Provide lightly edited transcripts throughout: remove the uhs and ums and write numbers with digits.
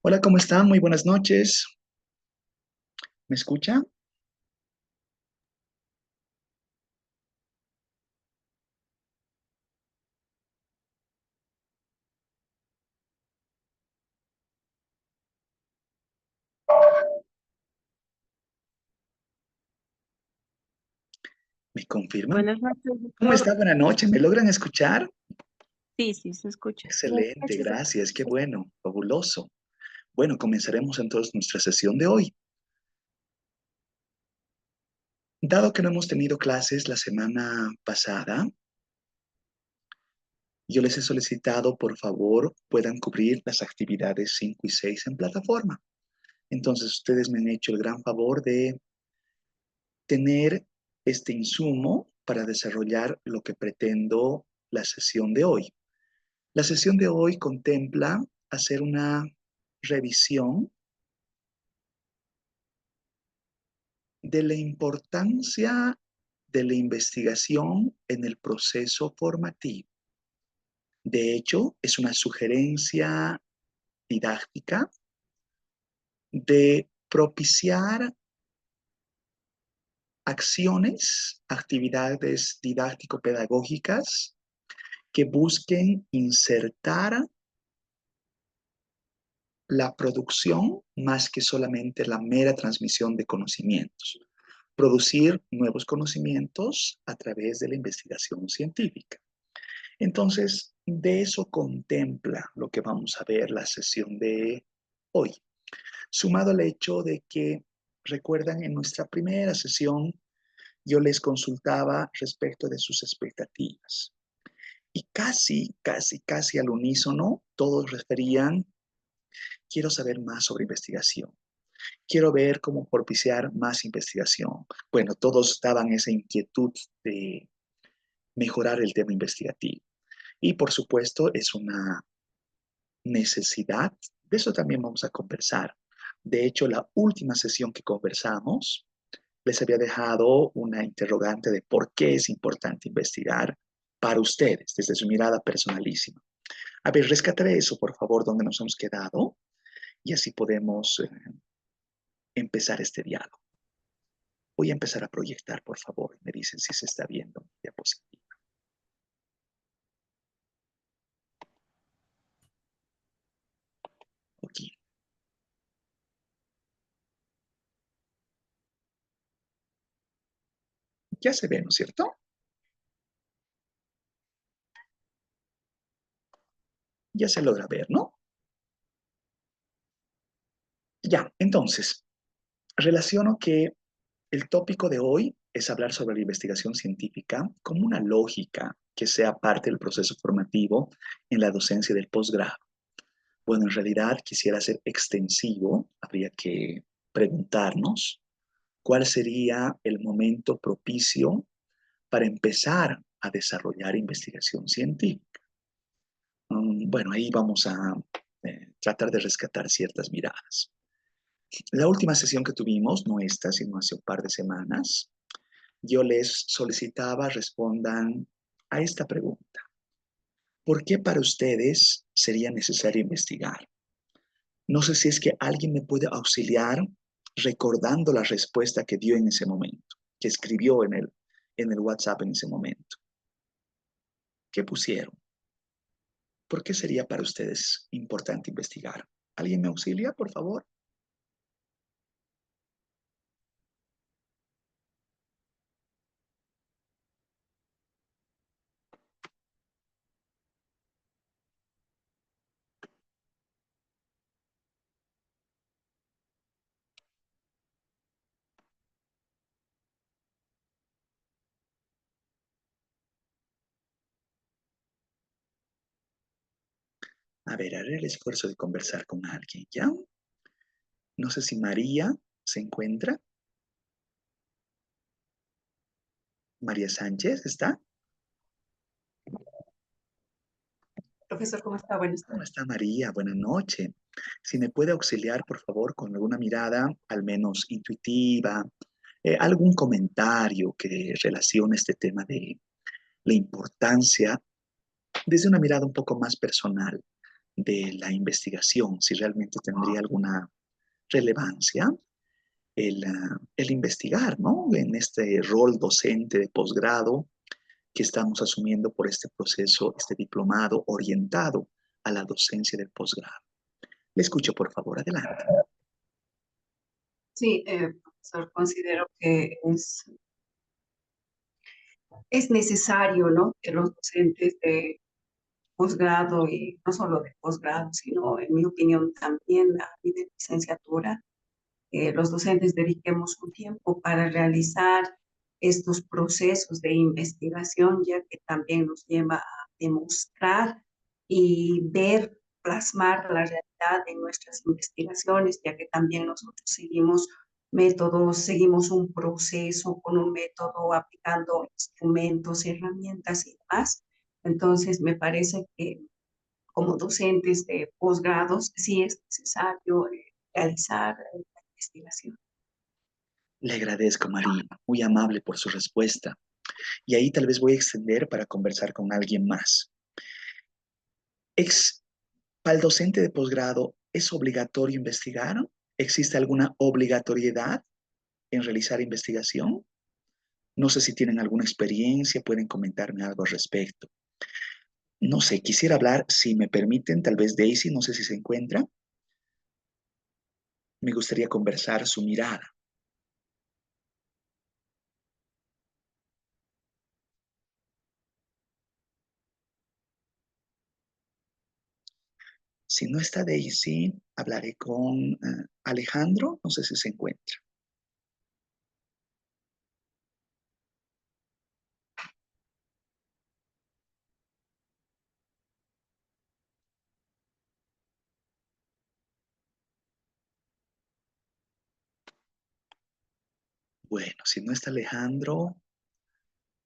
Hola, ¿cómo están? Muy buenas noches. ¿Me escucha? ¿Me confirman? Buenas noches, ¿Cómo doctor. está? Buenas noches. ¿Me logran escuchar? Sí, sí, se escucha. Buenas Excelente, noches, doctor. gracias. Qué bueno, fabuloso. Bueno, comenzaremos entonces nuestra sesión de hoy. Dado que no hemos tenido clases la semana pasada, yo les he solicitado, por favor, puedan cubrir las actividades 5 y 6 en plataforma. Entonces, ustedes me han hecho el gran favor de tener este insumo para desarrollar lo que pretendo la sesión de hoy. La sesión de hoy contempla hacer una revisión de la importancia de la investigación en el proceso formativo. De hecho, es una sugerencia didáctica de propiciar acciones, actividades didáctico-pedagógicas que busquen insertar la producción más que solamente la mera transmisión de conocimientos. Producir nuevos conocimientos a través de la investigación científica. Entonces, de eso contempla lo que vamos a ver la sesión de hoy, sumado al hecho de que, recuerdan, en nuestra primera sesión yo les consultaba respecto de sus expectativas y casi al unísono, todos referían, quiero saber más sobre investigación. Quiero ver cómo propiciar más investigación. Bueno, todos daban esa inquietud de mejorar el tema investigativo. Y por supuesto, es una necesidad. De eso también vamos a conversar. De hecho, la última sesión que conversamos, les había dejado una interrogante de por qué es importante investigar para ustedes, desde su mirada personalísima. A ver, rescataré eso, por favor, donde nos hemos quedado y así podemos empezar este diálogo. Voy a empezar a proyectar, por favor. Me dicen si se está viendo mi diapositiva. Aquí. Ya se ve, ¿no es cierto? Ya se logra ver, ¿no? Ya, entonces, relaciono que el tópico de hoy es hablar sobre la investigación científica como una lógica que sea parte del proceso formativo en la docencia del posgrado. Bueno, en realidad quisiera ser extensivo, habría que preguntarnos cuál sería el momento propicio para empezar a desarrollar investigación científica. Bueno, ahí vamos a tratar de rescatar ciertas miradas. La última sesión que tuvimos, no esta, sino hace un par de semanas, yo les solicitaba respondan a esta pregunta. ¿Por qué para ustedes sería necesario investigar? No sé si es que alguien me puede auxiliar recordando la respuesta que dio en ese momento, que escribió en el WhatsApp en ese momento. ¿Qué pusieron? ¿Por qué sería para ustedes importante investigar? ¿Alguien me auxilia, por favor? A ver, haré el esfuerzo de conversar con alguien, ¿ya? No sé si María se encuentra. María Sánchez, ¿está? Profesor, ¿cómo está? Buenas ¿Cómo tardes. está María? Buenas noches. Si me puede auxiliar, por favor, con alguna mirada, al menos intuitiva, algún comentario que relacione este tema de la importancia desde una mirada un poco más personal de la investigación, si realmente tendría alguna relevancia el investigar, ¿no? En este rol docente de posgrado que estamos asumiendo por este proceso, este diplomado orientado a la docencia del posgrado. Le escucho, por favor, adelante. Sí, profesor, considero que es necesario, ¿no? Que los docentes de posgrado y no solo de posgrado, sino en mi opinión también a nivel de licenciatura, los docentes dediquemos un tiempo para realizar estos procesos de investigación, ya que también nos lleva a demostrar y ver, plasmar la realidad en nuestras investigaciones, ya que también nosotros seguimos métodos, seguimos un proceso con un método, aplicando instrumentos, herramientas y demás. Entonces, me parece que como docentes de posgrados sí es necesario realizar la investigación. Le agradezco, María, muy amable por su respuesta. Y ahí tal vez voy a extender para conversar con alguien más. Para el docente de posgrado, ¿es obligatorio investigar? ¿Existe alguna obligatoriedad en realizar investigación? No sé si tienen alguna experiencia, pueden comentarme algo al respecto. No sé, quisiera hablar, si me permiten, tal vez Daisy, no sé si se encuentra. Me gustaría conversar su mirada. Si no está Daisy, hablaré con Alejandro, no sé si se encuentra. Bueno, si no está Alejandro,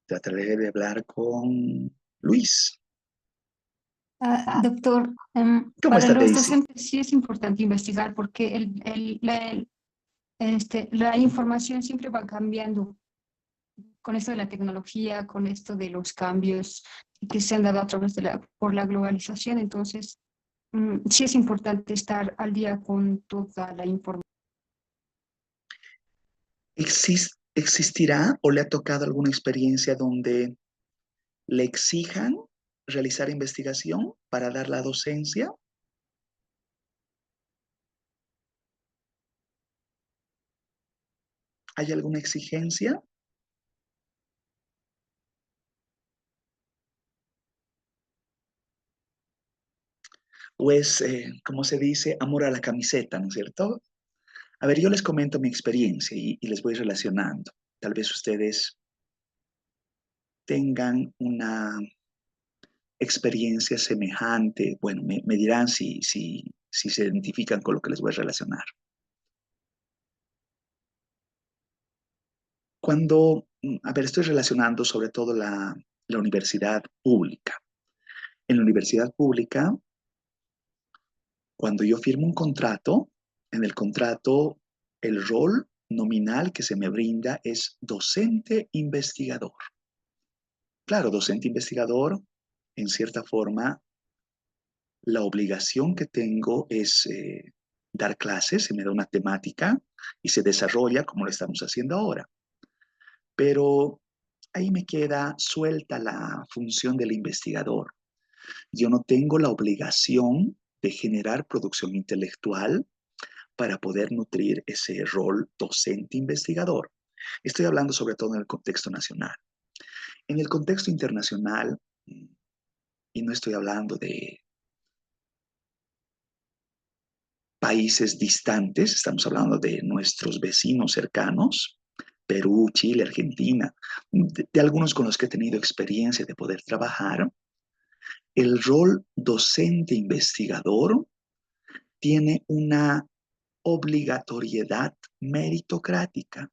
trataré de hablar con Luis. Doctor, ¿Cómo para está los Daisy? docentes sí es importante investigar porque la información siempre va cambiando con esto de la tecnología, con esto de los cambios que se han dado a través de por la globalización. Entonces, sí es importante estar al día con toda la información. ¿Existirá o le ha tocado alguna experiencia donde le exijan realizar investigación para dar la docencia? ¿Hay alguna exigencia? ¿O es, como se dice, amor a la camiseta, ¿no es cierto? A ver, yo les comento mi experiencia y les voy relacionando. Tal vez ustedes tengan una experiencia semejante. Bueno, me dirán si se identifican con lo que les voy a relacionar. A ver, estoy relacionando sobre todo la universidad pública. En la universidad pública, cuando yo firmo un contrato, en el contrato el rol nominal que se me brinda es docente investigador. Claro, docente investigador, en cierta forma, la obligación que tengo es dar clases, se me da una temática y se desarrolla como lo estamos haciendo ahora. Pero ahí me queda suelta la función del investigador. Yo no tengo la obligación de generar producción intelectual para poder nutrir ese rol docente investigador. Estoy hablando sobre todo en el contexto nacional. En el contexto internacional, y no estoy hablando de países distantes, estamos hablando de nuestros vecinos cercanos, Perú, Chile, Argentina, de algunos con los que he tenido experiencia de poder trabajar, el rol docente investigador tiene una obligatoriedad meritocrática.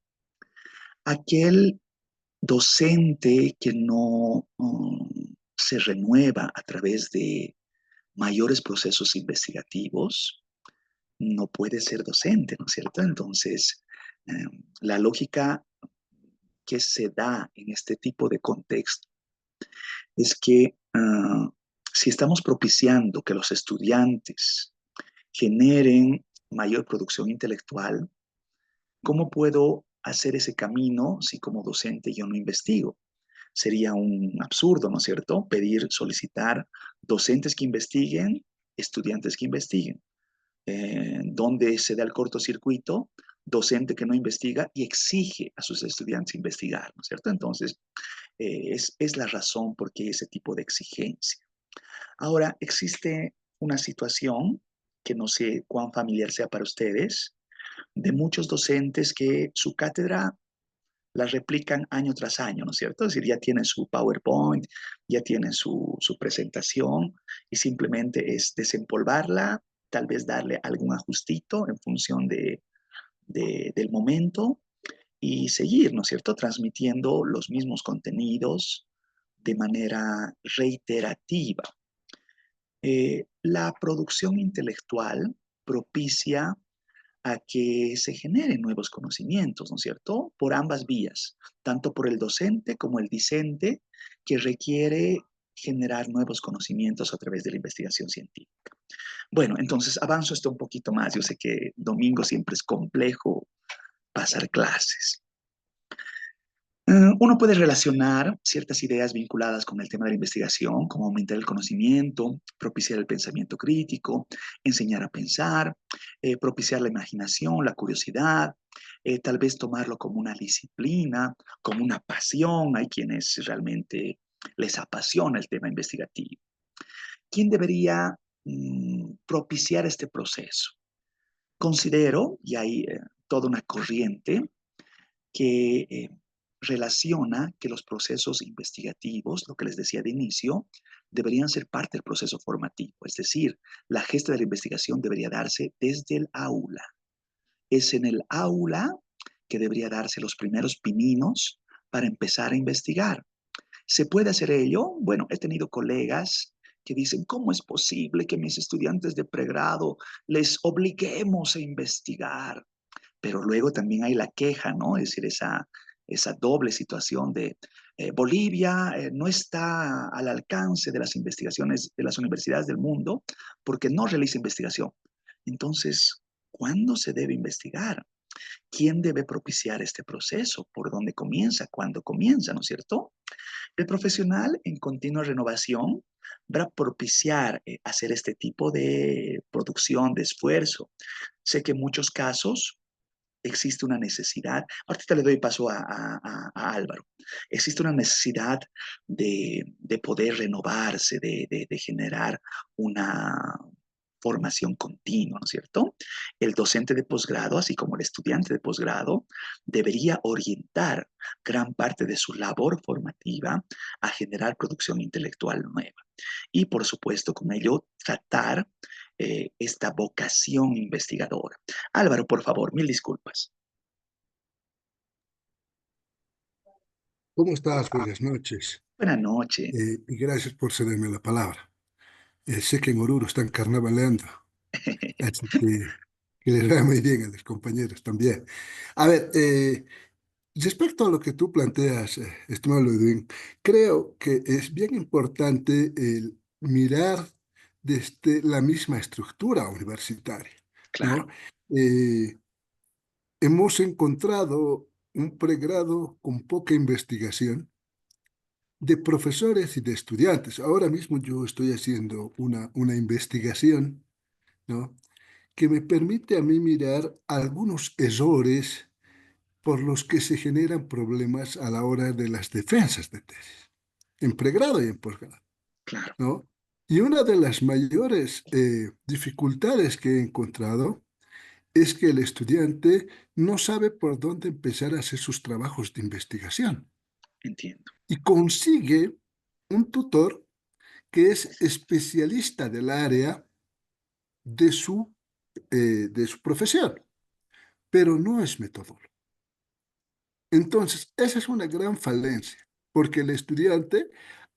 Aquel docente que no se renueva a través de mayores procesos investigativos no puede ser docente, ¿no es cierto? Entonces, eh, la lógica que se da en este tipo de contexto es que si estamos propiciando que los estudiantes generen mayor producción intelectual, ¿cómo puedo hacer ese camino si como docente yo no investigo? Sería un absurdo, ¿no es cierto? Solicitar docentes que investiguen, estudiantes que investiguen. Donde se da el cortocircuito, docente que no investiga y exige a sus estudiantes investigar, ¿no es cierto? Entonces, es la razón por qué ese tipo de exigencia. Ahora, existe una situación que no sé cuán familiar sea para ustedes, de muchos docentes que su cátedra la replican año tras año, ¿no es cierto? Es decir, ya tienen su PowerPoint, ya tienen su presentación y simplemente es desempolvarla, tal vez darle algún ajustito en función del momento y seguir, ¿no es cierto? Transmitiendo los mismos contenidos de manera reiterativa. La producción intelectual propicia a que se generen nuevos conocimientos, ¿no es cierto? Por ambas vías, tanto por el docente como el discente, que requiere generar nuevos conocimientos a través de la investigación científica. Bueno, entonces avanzo esto un poquito más. Yo sé que domingo siempre es complejo pasar clases. Uno puede relacionar ciertas ideas vinculadas con el tema de la investigación, como aumentar el conocimiento, propiciar el pensamiento crítico, enseñar a pensar, propiciar la imaginación, la curiosidad, tal vez tomarlo como una disciplina, como una pasión. Hay quienes realmente les apasiona el tema investigativo. ¿Quién debería propiciar este proceso? Considero, y hay toda una corriente, que relaciona que los procesos investigativos, lo que les decía de inicio, deberían ser parte del proceso formativo. Es decir, la gesta de la investigación debería darse desde el aula. Es en el aula que debería darse los primeros pininos para empezar a investigar. ¿Se puede hacer ello? Bueno, he tenido colegas que dicen, ¿cómo es posible que mis estudiantes de pregrado les obliguemos a investigar? Pero luego también hay la queja, ¿no? Es decir, esa doble situación de Bolivia no está al alcance de las investigaciones de las universidades del mundo porque no realiza investigación. Entonces, ¿cuándo se debe investigar? ¿Quién debe propiciar este proceso? ¿Por dónde comienza? ¿Cuándo comienza? ¿No es cierto? El profesional en continua renovación va a propiciar hacer este tipo de producción, de esfuerzo. Sé que en muchos casos existe una necesidad, ahorita le doy paso a Álvaro, existe una necesidad de poder renovarse, de generar una formación continua, ¿no es cierto? El docente de posgrado, así como el estudiante de posgrado, debería orientar gran parte de su labor formativa a generar producción intelectual nueva. Y por supuesto, con ello, tratar esta vocación investigadora. Álvaro, por favor, mil disculpas. ¿Cómo estás? Buenas noches. Buenas noches. Y gracias por cederme la palabra. Sé que en Oruro están carnavaleando, así que les va muy bien a los compañeros también. A ver, respecto a lo que tú planteas, estimado Ludwig, creo que es bien importante el mirar desde la misma estructura universitaria, ¿no? Claro, Eh, Hemos encontrado un pregrado con poca investigación de profesores y de estudiantes. Ahora mismo yo estoy haciendo una investigación, ¿no? Que me permite a mí mirar algunos errores por los que se generan problemas a la hora de las defensas de tesis, en pregrado y en posgrado, claro, ¿no? Y una de las mayores dificultades que he encontrado es que el estudiante no sabe por dónde empezar a hacer sus trabajos de investigación entiendo. y consigue un tutor que es especialista del área de de su profesión, pero no es metodólogo. Entonces, esa es una gran falencia, porque el estudiante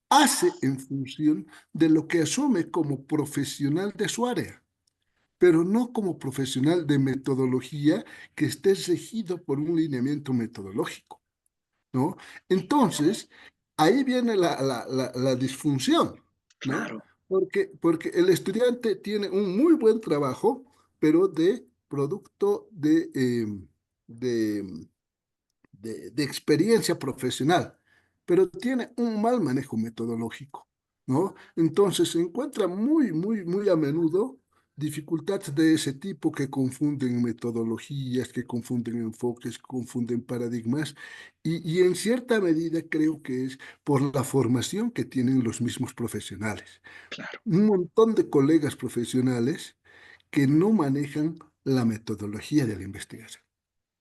hace en función de lo que asume como profesional de su área, pero no como profesional de metodología que esté regido por un lineamiento metodológico, ¿no? Entonces, ahí viene la disfunción, ¿no? Claro, porque el estudiante tiene un muy buen trabajo, pero de producto de, de experiencia profesional, pero tiene un mal manejo metodológico, ¿no? Entonces se encuentra muy a menudo dificultades de ese tipo que confunden metodologías, que confunden enfoques, que confunden paradigmas, y en cierta medida creo que es por la formación que tienen los mismos profesionales. Claro, Un montón de colegas profesionales que no manejan la metodología de la investigación,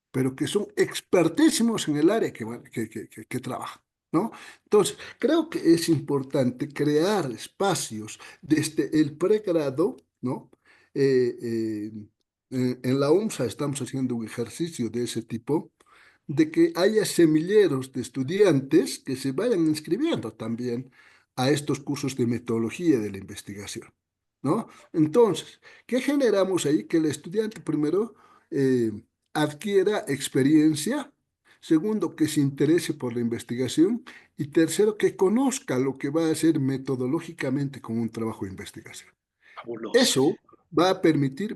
pero que son expertísimos en el área que trabajan, ¿no? Entonces, creo que es importante crear espacios desde el pregrado, ¿no? Eh, eh, en la UMSA estamos haciendo un ejercicio de ese tipo, de que haya semilleros de estudiantes que se vayan inscribiendo también a estos cursos de metodología de la investigación, ¿no? Entonces, ¿qué generamos ahí? Que el estudiante primero eh, adquiera experiencia, segundo, que se interese por la investigación y tercero, que conozca lo que va a hacer metodológicamente con un trabajo de investigación. fabuloso. Eso va a permitir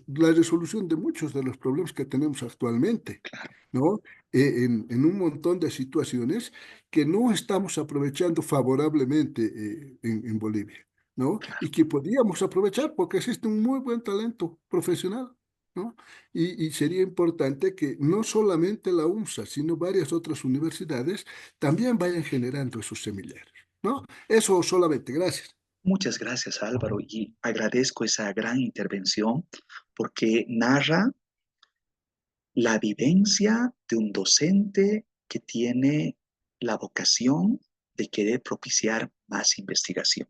la resolución de muchos de los problemas que tenemos actualmente, Claro, ¿no? En un montón de situaciones que no estamos aprovechando favorablemente en Bolivia, ¿no? Y claro. que podríamos aprovechar porque existe un muy buen talento profesional, ¿no? Y sería importante que no solamente la UMSA, sino varias otras universidades también vayan generando esos semilleros, ¿no? Eso solamente, gracias. Muchas gracias, Álvaro, y agradezco esa gran intervención porque narra la vivencia de un docente que tiene la vocación de querer propiciar más investigación.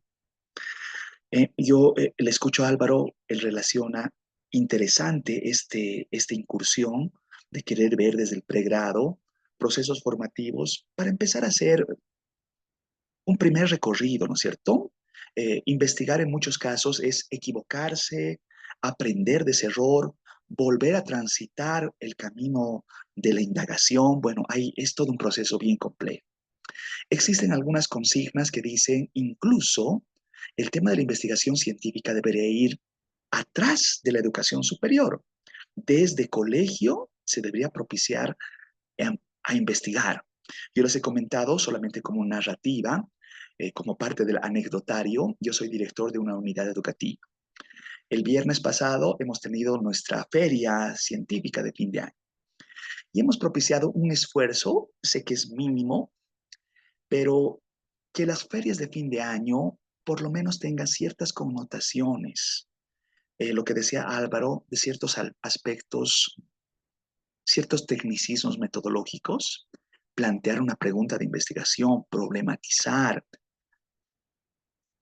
Yo le escucho a Álvaro, él relaciona interesante esta incursión de querer ver desde el pregrado procesos formativos para empezar a hacer un primer recorrido, ¿no es cierto? Investigar en muchos casos es equivocarse, aprender de ese error, volver a transitar el camino de la indagación. Bueno, es todo un proceso bien complejo. Existen algunas consignas que dicen incluso el tema de la investigación científica debería ir atrás de la educación superior. Desde colegio se debería propiciar a investigar. Yo les he comentado solamente como narrativa, como parte del anecdotario. Yo soy director de una unidad educativa. El viernes pasado hemos tenido nuestra feria científica de fin de año y hemos propiciado un esfuerzo, sé que es mínimo, pero que las ferias de fin de año por lo menos tengan ciertas connotaciones. Lo que decía Álvaro, de ciertos aspectos, ciertos tecnicismos metodológicos, plantear una pregunta de investigación, problematizar,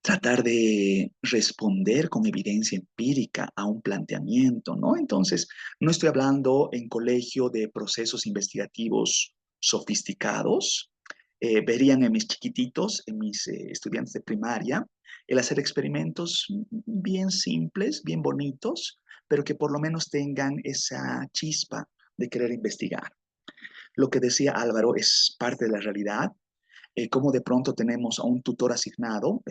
tratar de responder con evidencia empírica a un planteamiento, ¿no? Entonces, no estoy hablando en colegio de procesos investigativos sofisticados. Verían en mis chiquititos, en mis estudiantes de primaria, el hacer experimentos bien simples, bien bonitos, pero que por lo menos tengan esa chispa de querer investigar. Lo que decía Álvaro es parte de la realidad. Cómo de pronto tenemos a un tutor asignado,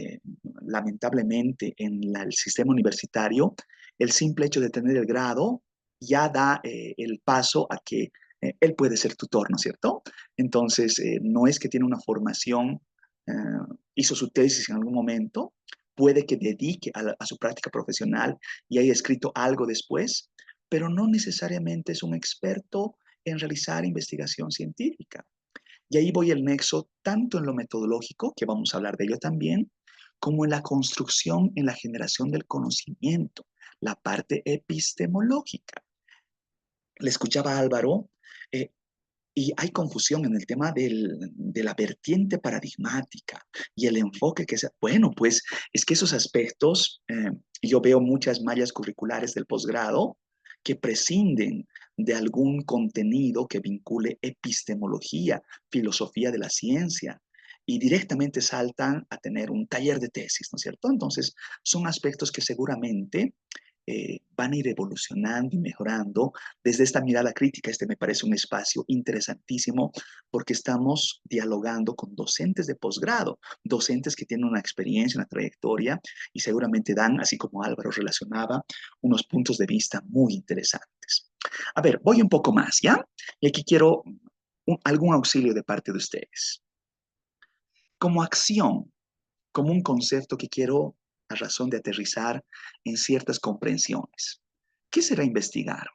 lamentablemente en el sistema universitario, el simple hecho de tener el grado ya da el paso a que él puede ser tutor, ¿no es cierto? Entonces, no es que tiene una formación, eh, hizo su tesis en algún momento, puede que dedique a su práctica profesional y haya escrito algo después, pero no necesariamente es un experto en realizar investigación científica. Y ahí voy el nexo tanto en lo metodológico, que vamos a hablar de ello también, como en la construcción, en la generación del conocimiento, la parte epistemológica. Le escuchaba a Álvaro eh, y hay confusión en el tema de la vertiente paradigmática y el enfoque que se... Bueno, pues es que esos aspectos, yo veo muchas mallas curriculares del posgrado que prescinden de algún contenido que vincule epistemología, filosofía de la ciencia, y directamente saltan a tener un taller de tesis, ¿no es cierto? Entonces, son aspectos que seguramente van a ir evolucionando y mejorando desde esta mirada crítica. Este me parece un espacio interesantísimo porque estamos dialogando con docentes de posgrado, docentes que tienen una experiencia, una trayectoria y seguramente dan, así como Álvaro relacionaba, unos puntos de vista muy interesantes. A ver, voy un poco más, ¿ya? Y aquí quiero algún auxilio de parte de ustedes. Como acción, como un concepto que quiero a razón de aterrizar en ciertas comprensiones. ¿Qué será investigar?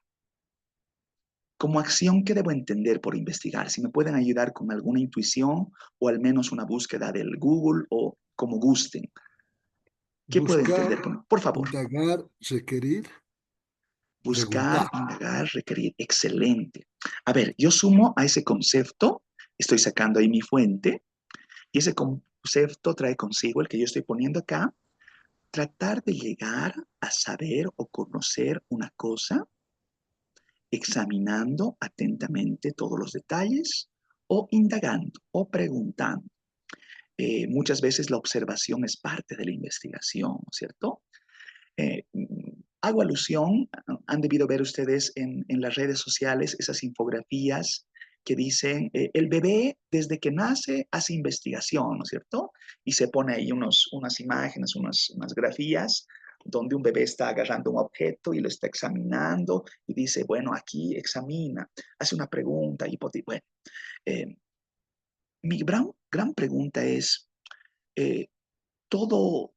Como acción, ¿qué debo entender por investigar? Si me pueden ayudar con alguna intuición o al menos una búsqueda del Google o como gusten. ¿Qué puedo Buscar, entender? Por favor. indagar, requerir, Buscar, preguntar. indagar, requerir. Excelente. A ver, yo sumo a ese concepto, estoy sacando ahí mi fuente, y ese concepto trae consigo el que yo estoy poniendo acá, tratar de llegar a saber o conocer una cosa examinando atentamente todos los detalles o indagando o preguntando. Muchas veces la observación es parte de la investigación, ¿cierto? Eh, Hago alusión, han debido ver ustedes en las redes sociales esas infografías que dicen, el bebé desde que nace hace investigación, ¿no es cierto? Y se pone ahí unas imágenes, unas grafías donde un bebé está agarrando un objeto y lo está examinando y dice, bueno, aquí examina, hace una pregunta, hipotética. Bueno, eh, mi gran pregunta es, eh, ¿todo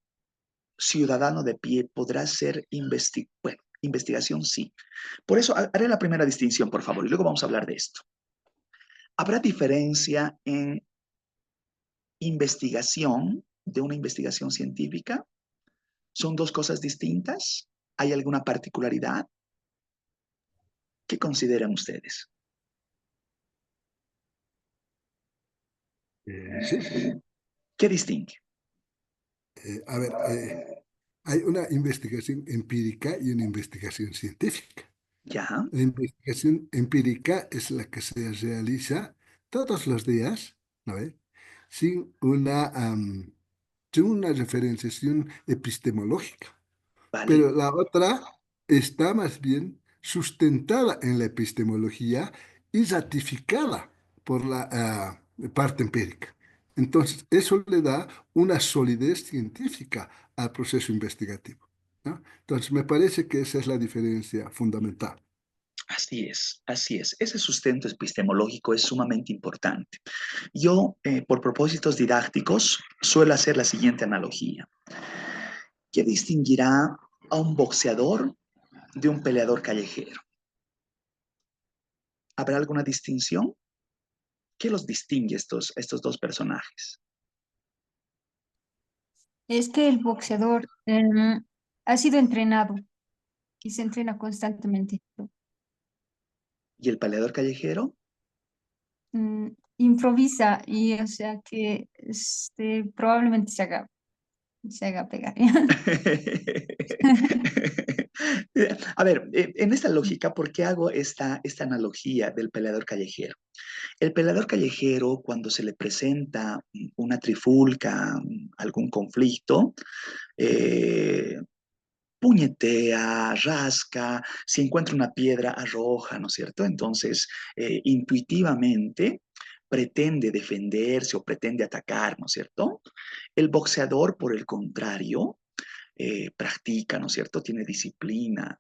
ciudadano de pie podrá ser bueno, investigación? Sí. Por eso haré la primera distinción, por favor, y luego vamos a hablar de esto. ¿Habrá diferencia en investigación de una investigación científica? ¿Son dos cosas distintas? ¿Hay alguna particularidad? ¿Qué consideran ustedes? Sí. ¿Qué distingue? A ver, hay una investigación empírica y una investigación científica. ¿Ya? La investigación empírica es la que se realiza todos los días, ¿no ve? Sin sin una referenciación epistemológica. ¿Vale? Pero la otra está más bien sustentada en la epistemología y ratificada por la parte empírica. Entonces, eso le da una solidez científica al proceso investigativo, ¿no? Entonces, me parece que esa es la diferencia fundamental. Así es, así es. Ese sustento epistemológico es sumamente importante. Yo, por propósitos didácticos, suelo hacer la siguiente analogía. ¿Qué distinguirá a un boxeador de un peleador callejero? ¿Habrá alguna distinción? ¿Qué los distingue estos dos personajes? Es que el boxeador ha sido entrenado y se entrena constantemente. ¿Y el peleador callejero? Improvisa y o sea que probablemente se haga pegar. A ver, en esta lógica, ¿por qué hago esta analogía del peleador callejero? El peleador callejero, cuando se le presenta una trifulca, algún conflicto, eh, puñetea, rasca, si encuentra una piedra, arroja, ¿no es cierto? Entonces, intuitivamente pretende defenderse o pretende atacar, ¿no es cierto? El boxeador, por el contrario, practica, ¿no es cierto? Tiene disciplina,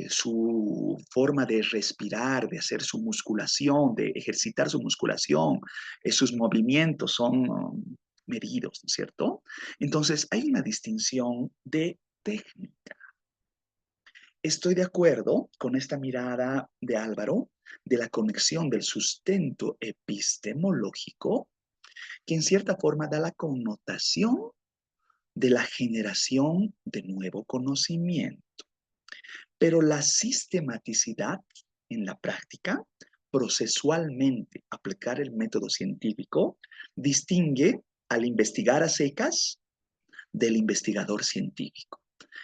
su forma de respirar, de hacer su musculación, de ejercitar su musculación, sus movimientos son medidos, ¿no es cierto? Entonces, hay una distinción de técnica. Estoy de acuerdo con esta mirada de Álvaro de la conexión del sustento epistemológico, que en cierta forma da la connotación de la generación de nuevo conocimiento. Pero la sistematicidad en la práctica, procesualmente aplicar el método científico, distingue al investigar a secas del investigador científico.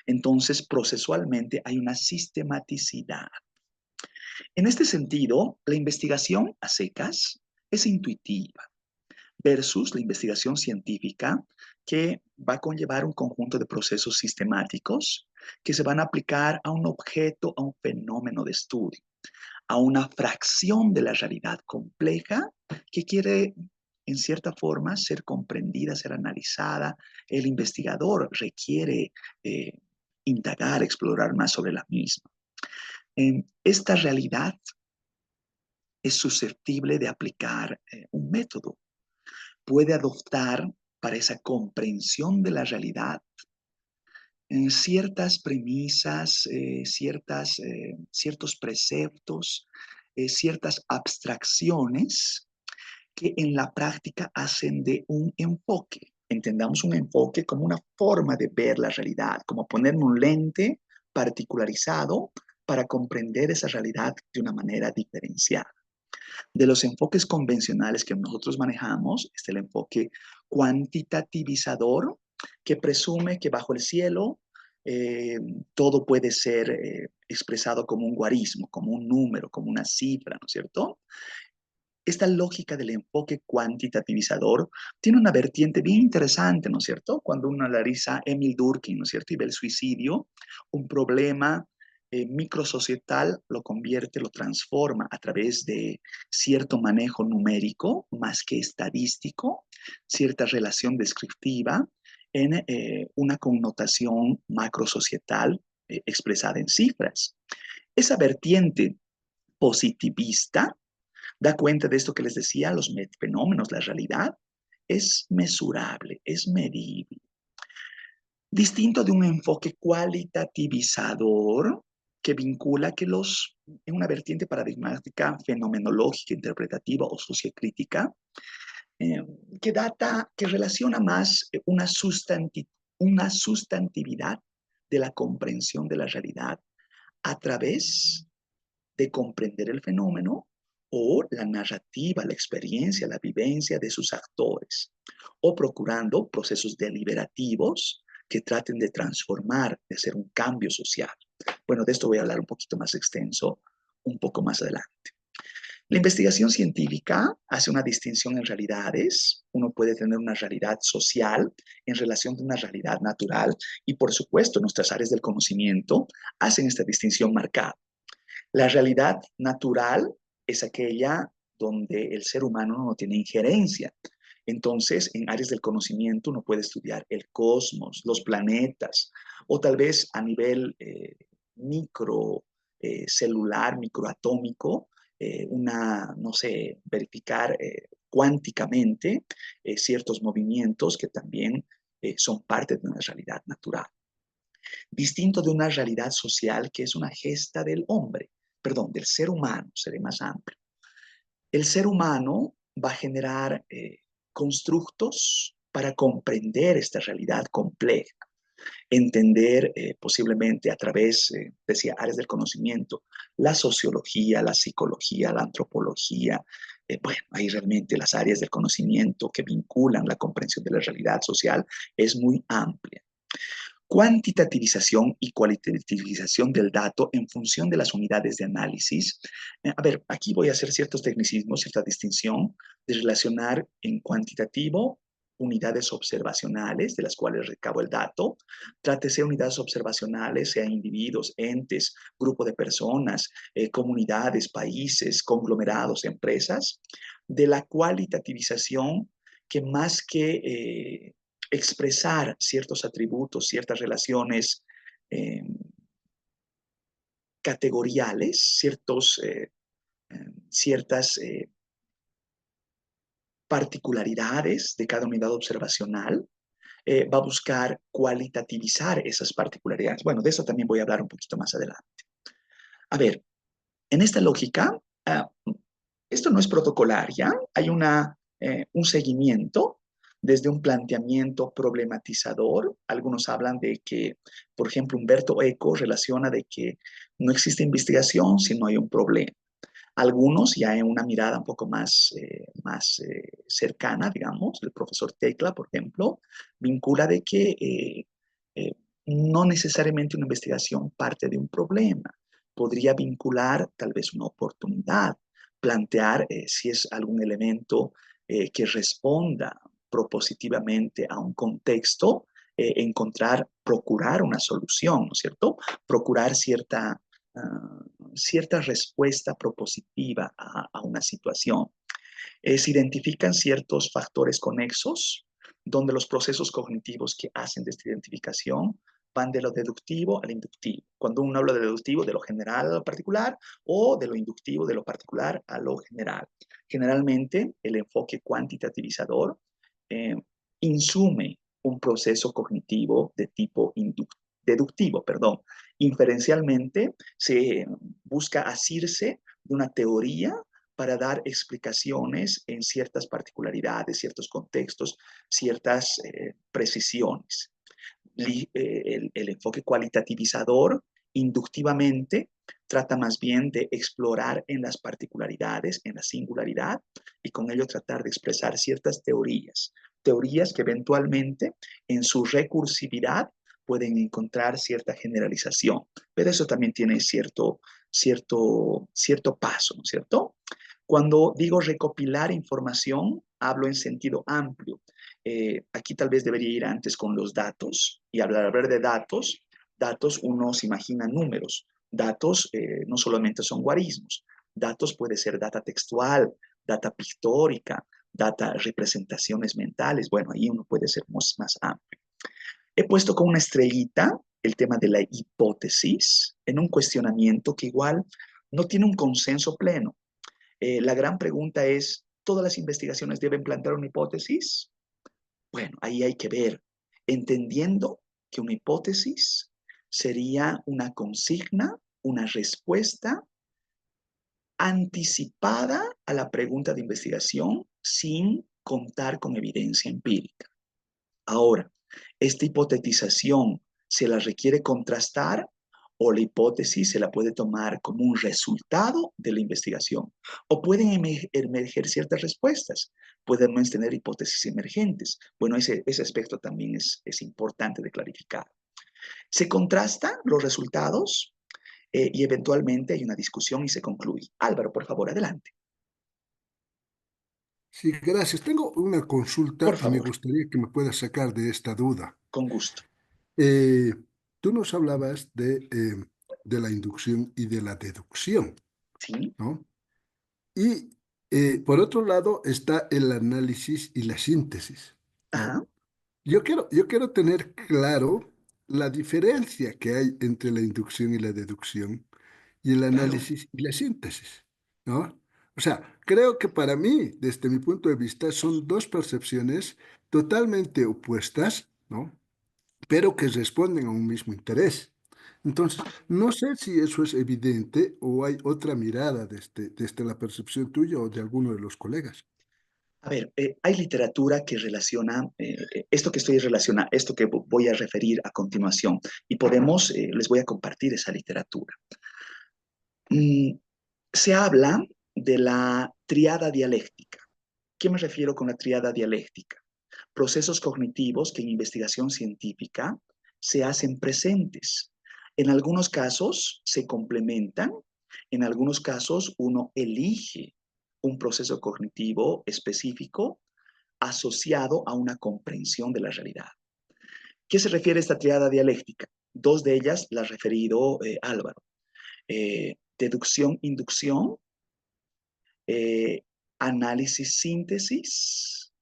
Entonces, procesualmente hay una sistematicidad. En este sentido, la investigación a secas es intuitiva versus la investigación científica que va a conllevar un conjunto de procesos sistemáticos que se van a aplicar a un objeto, a un fenómeno de estudio, a una fracción de la realidad compleja que quiere, en cierta forma, ser comprendida, ser analizada. El investigador requiere indagar, explorar más sobre la misma. Esta realidad es susceptible de aplicar un método. Puede adoptar para esa comprensión de la realidad ciertas premisas, ciertos preceptos, ciertas abstracciones que en la práctica hacen de un enfoque. Entendamos un enfoque como una forma de ver la realidad, como poner un lente particularizado para comprender esa realidad de una manera diferenciada. De los enfoques convencionales que nosotros manejamos, está el enfoque cuantitativizador, que presume que bajo el cielo eh, todo puede ser expresado como un guarismo, como un número, como una cifra, ¿no es cierto? Esta lógica del enfoque cuantitativizador tiene una vertiente bien interesante, ¿no es cierto? Cuando uno analiza Emil Durkheim, ¿no es cierto? Y ve el suicidio, un problema microsocietal, lo convierte, lo transforma a través de cierto manejo numérico, más que estadístico, cierta relación descriptiva, en una connotación macrosocietal expresada en cifras. Esa vertiente positivista da cuenta de esto que les decía, los fenómenos, la realidad es mesurable, es medible. Distinto de un enfoque cualitativizador que vincula que en una vertiente paradigmática fenomenológica, interpretativa o sociocrítica, que relaciona más una sustantividad de la comprensión de la realidad a través de comprender el fenómeno o la narrativa, la experiencia, la vivencia de sus actores, o procurando procesos deliberativos que traten de transformar, de hacer un cambio social. Bueno, de esto voy a hablar un poquito más extenso, un poco más adelante. La investigación científica hace una distinción en realidades. Uno puede tener una realidad social en relación de una realidad natural y, por supuesto, nuestras áreas del conocimiento hacen esta distinción marcada. La realidad natural es aquella donde el ser humano no tiene injerencia. Entonces, en áreas del conocimiento uno puede estudiar el cosmos, los planetas, o tal vez a nivel microcelular, microatómico, no sé, verificar cuánticamente ciertos movimientos que también son parte de una realidad natural. Distinto de una realidad social que es una gesta del hombre, perdón, del ser humano, seré más amplio. El ser humano va a generar constructos para comprender esta realidad compleja, entender posiblemente a través, decía, áreas del conocimiento, la sociología, la psicología, la antropología. Bueno, ahí realmente las áreas del conocimiento que vinculan la comprensión de la realidad social es muy amplia. Cuantitativización y cualitativización del dato en función de las unidades de análisis. A ver, aquí voy a hacer ciertos tecnicismos, cierta distinción de relacionar en cuantitativo unidades observacionales de las cuales recabo el dato. Trátese de unidades observacionales, sea individuos, entes, grupo de personas, comunidades, países, conglomerados, empresas. De la cualitativización que más que expresar ciertos atributos, ciertas relaciones eh, categoriales, ciertas particularidades de cada unidad observacional, va a buscar cualitativizar esas particularidades. Bueno, de eso también voy a hablar un poquito más adelante. A ver, en esta lógica, esto no es protocolaria, hay un seguimiento desde un planteamiento problematizador. Algunos hablan de que, por ejemplo, Humberto Eco relaciona de que no existe investigación si no hay un problema. Algunos, ya en una mirada un poco más cercana, digamos, el profesor Tecla, por ejemplo, vincula de que eh, no necesariamente una investigación parte de un problema. Podría vincular tal vez una oportunidad, plantear si es algún elemento que responda propositivamente a un contexto procurar una solución, ¿no es cierto? Procurar cierta respuesta propositiva a una situación. Se identifican ciertos factores conexos donde los procesos cognitivos que hacen de esta identificación van de lo deductivo al inductivo. Cuando uno habla de deductivo, de lo general a lo particular, o de lo inductivo, de lo particular a lo general. Generalmente, el enfoque cuantitativizador eh, insume un proceso cognitivo de tipo deductivo, perdón. Inferencialmente, se busca asirse de una teoría para dar explicaciones en ciertas particularidades, ciertos contextos, ciertas precisiones. El enfoque cualitativizador inductivamente trata más bien de explorar en las particularidades, en la singularidad, y con ello tratar de expresar ciertas teorías que eventualmente en su recursividad pueden encontrar cierta generalización, pero eso también tiene cierto paso, ¿no es cierto? Cuando digo recopilar información, hablo en sentido amplio. Aquí tal vez debería ir antes con los datos y hablar de datos uno se imagina números. Datos no solamente son guarismos. Datos puede ser data textual, data pictórica, data representaciones mentales. Bueno, ahí uno puede ser más amplio. He puesto con una estrellita el tema de la hipótesis en un cuestionamiento que igual no tiene un consenso pleno. La gran pregunta es, ¿todas las investigaciones deben plantear una hipótesis? Bueno, ahí hay que ver, entendiendo que una hipótesis sería una consigna, una respuesta anticipada a la pregunta de investigación sin contar con evidencia empírica. Ahora, esta hipotetización se la requiere contrastar o la hipótesis se la puede tomar como un resultado de la investigación. O pueden emerger ciertas respuestas. Podemos tener hipótesis emergentes. Bueno, ese aspecto también es importante de clarificar. Se contrastan los resultados y eventualmente hay una discusión y se concluye. Álvaro, por favor, adelante. Sí, gracias. Tengo una Por consulta y me favor, gustaría que me puedas sacar de esta duda. con gusto. Eh, Tú nos hablabas de la inducción y de la deducción, ¿Sí? ¿no? Y por otro lado está el análisis y la síntesis, ¿no? Ajá, Yo quiero tener claro la diferencia que hay entre la inducción y la deducción y el claro. análisis y la síntesis, ¿no? O sea, creo que para mí, desde mi punto de vista, son dos percepciones totalmente opuestas, ¿no? Pero que responden a un mismo interés. Entonces, no sé si eso es evidente o hay otra mirada desde la percepción tuya o de alguno de los colegas. A ver, hay literatura que relaciona esto que voy a referir a continuación, y les voy a compartir esa literatura. Mm, Se habla de la triada dialéctica. ¿Qué me refiero con la triada dialéctica? Procesos cognitivos que en investigación científica se hacen presentes. En algunos casos se complementan, en algunos casos uno elige un proceso cognitivo específico asociado a una comprensión de la realidad. ¿Qué se refiere a esta triada dialéctica? Dos de ellas las ha referido Álvaro. Deducción, inducción, eh, análisis, síntesis,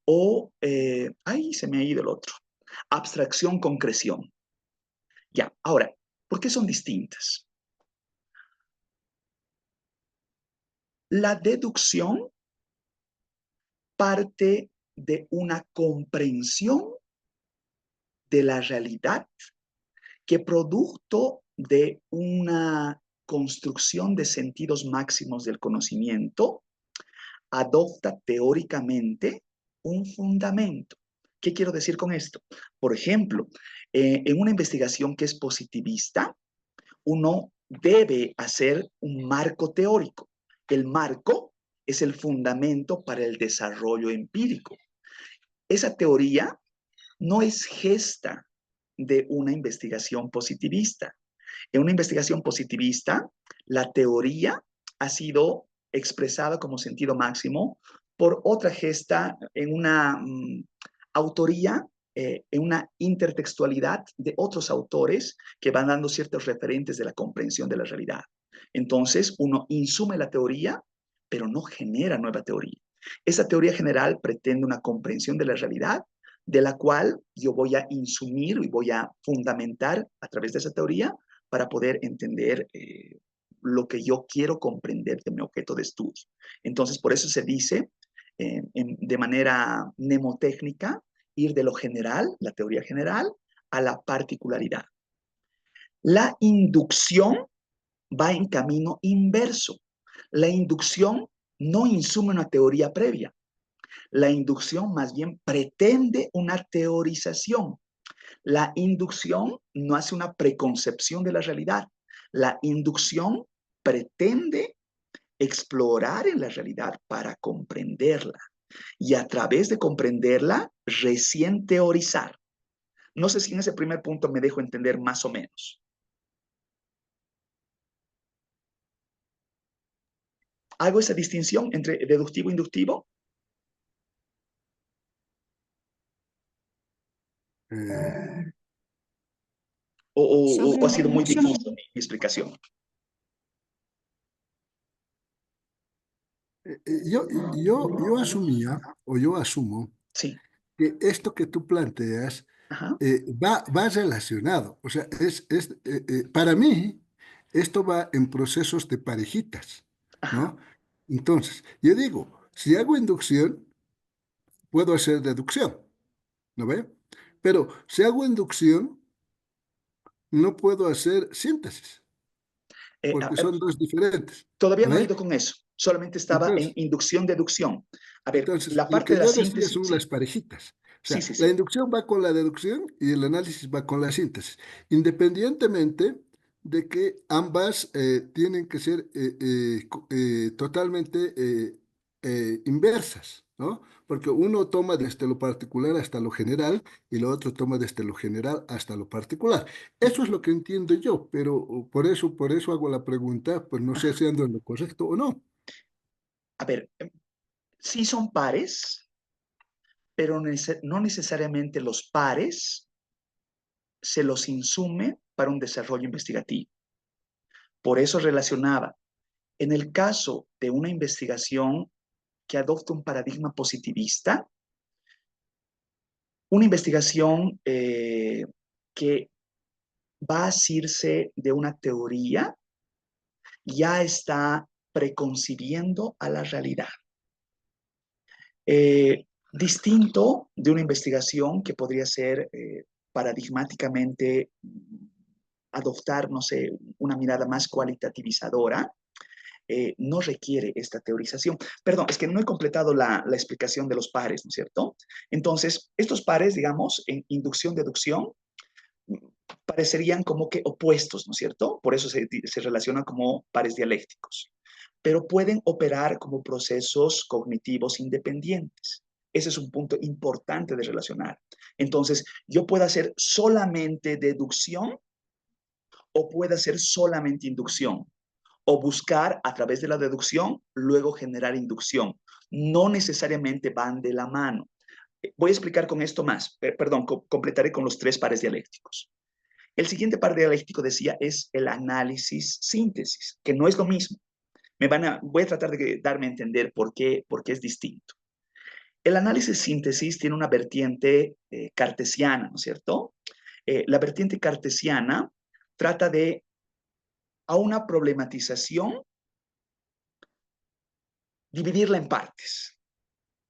o, ahí se me ha ido el otro, abstracción, concreción. Ya, ahora, ¿por qué son distintas? La deducción parte de una comprensión de la realidad que producto de una construcción de sentidos máximos del conocimiento, adopta teóricamente un fundamento. ¿Qué quiero decir con esto? Por ejemplo, en una investigación que es positivista, uno debe hacer un marco teórico. El marco es el fundamento para el desarrollo empírico. Esa teoría no es gesta de una investigación positivista. En una investigación positivista, la teoría ha sido expresada como sentido máximo por otra gesta en una autoría en una intertextualidad de otros autores que van dando ciertos referentes de la comprensión de la realidad. Entonces, uno insume la teoría, pero no genera nueva teoría. Esa teoría general pretende una comprensión de la realidad, de la cual yo voy a insumir y voy a fundamentar a través de esa teoría para poder entender lo que yo quiero comprender de mi objeto de estudio. Entonces, por eso se dice de manera mnemotécnica, ir de lo general, la teoría general, a la particularidad. La inducción va en camino inverso. La inducción no insume una teoría previa. La inducción más bien pretende una teorización. La inducción no hace una preconcepción de la realidad. La inducción pretende explorar en la realidad para comprenderla y a través de comprenderla, recién teorizar. No sé si en ese primer punto me dejo entender más o menos. ¿Hago esa distinción entre deductivo e inductivo? Eh, Sobre ¿O ha la sido muy inducción, difuso mi explicación? yo asumía, o yo asumo, Sí. que esto que tú planteas Ajá. va relacionado. O sea, para mí, esto va en procesos de parejitas, Ajá. ¿no? Entonces, yo digo, si hago inducción, puedo hacer deducción, ¿no ve? Pero si hago inducción, no puedo hacer síntesis, Eh, porque son dos diferentes, Todavía ¿no no he ve? ido con eso. Solamente estaba en Entonces, inducción-deducción. A ver, Entonces, la lo parte que de la yo decía síntesis, son las sí. parejitas. O Sí, sea, sí, la sí. inducción va con la deducción y el análisis va con la síntesis, independientemente de que ambas tienen que ser totalmente inversas, ¿no? Porque uno toma desde lo particular hasta lo general y lo otro toma desde lo general hasta lo particular. Eso es lo que entiendo yo, pero por eso hago la pregunta, pues no sé Ajá. si ando en lo correcto o no. A ver, sí son pares, pero no necesariamente los pares se los insume para un desarrollo investigativo. Por eso relacionaba, en el caso de una investigación que adopta un paradigma positivista, una investigación que va a asirse de una teoría, ya está preconcibiendo a la realidad. Distinto de una investigación que podría ser paradigmáticamente adoptar, no sé, una mirada más cualitativizadora, no requiere esta teorización. Perdón, es que no he completado la explicación de los pares, ¿no es cierto? Entonces, estos pares, digamos, en inducción-deducción, parecerían como que opuestos, ¿no es cierto? Por eso se relacionan como pares dialécticos, pero pueden operar como procesos cognitivos independientes. Ese es un punto importante de relacionar. Entonces, yo puedo hacer solamente deducción o puedo hacer solamente inducción, o buscar a través de la deducción, luego generar inducción. No necesariamente van de la mano. Voy a explicar con esto más. Perdón, completaré con los tres pares dialécticos. El siguiente par dialéctico, decía, es el análisis-síntesis, que no es lo mismo. Voy a tratar de darme a entender por qué es distinto. El análisis-síntesis tiene una vertiente cartesiana, ¿no es cierto? La vertiente cartesiana trata de, a una problematización, dividirla en partes.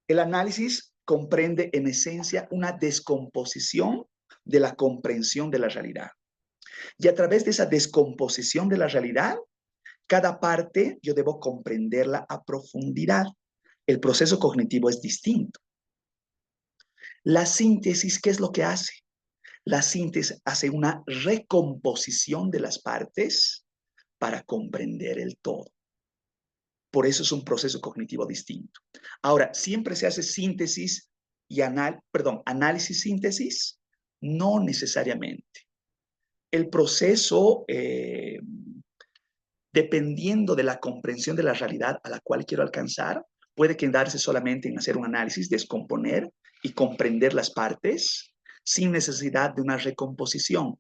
El análisis comprende en esencia una descomposición de la comprensión de la realidad. Y a través de esa descomposición de la realidad, cada parte yo debo comprenderla a profundidad. El proceso cognitivo es distinto. La síntesis, ¿qué es lo que hace? La síntesis hace una recomposición de las partes para comprender el todo. Por eso es un proceso cognitivo distinto. Ahora, siempre se hace síntesis y análisis-síntesis, no necesariamente. El proceso, dependiendo de la comprensión de la realidad a la cual quiero alcanzar, puede quedarse solamente en hacer un análisis, descomponer y comprender las partes, sin necesidad de una recomposición.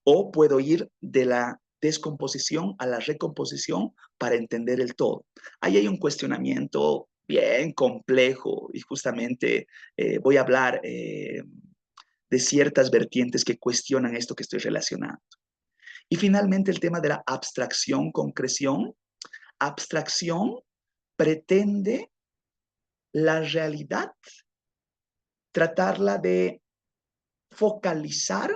O puedo ir de la descomposición a la recomposición para entender el todo. Ahí hay un cuestionamiento bien complejo y justamente voy a hablar de ciertas vertientes que cuestionan esto que estoy relacionando. Y finalmente el tema de la abstracción concreción. Abstracción pretende la realidad, tratarla de focalizar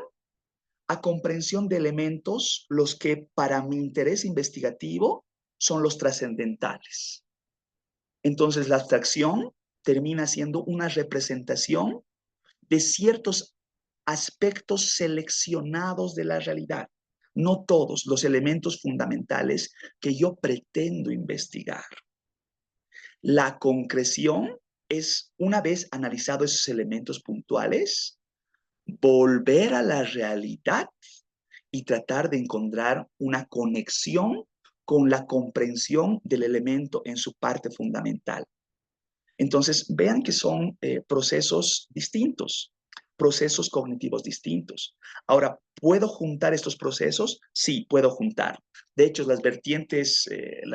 a comprensión de elementos los que para mi interés investigativo son los trascendentales. Entonces la abstracción termina siendo una representación de ciertos aspectos seleccionados de la realidad, no todos los elementos fundamentales que yo pretendo investigar. La concreción es, una vez analizados esos elementos puntuales, volver a la realidad y tratar de encontrar una conexión con la comprensión del elemento en su parte fundamental. Entonces, vean que son procesos distintos, procesos cognitivos distintos. Ahora, ¿puedo juntar estos procesos? Sí, puedo juntar. De hecho, las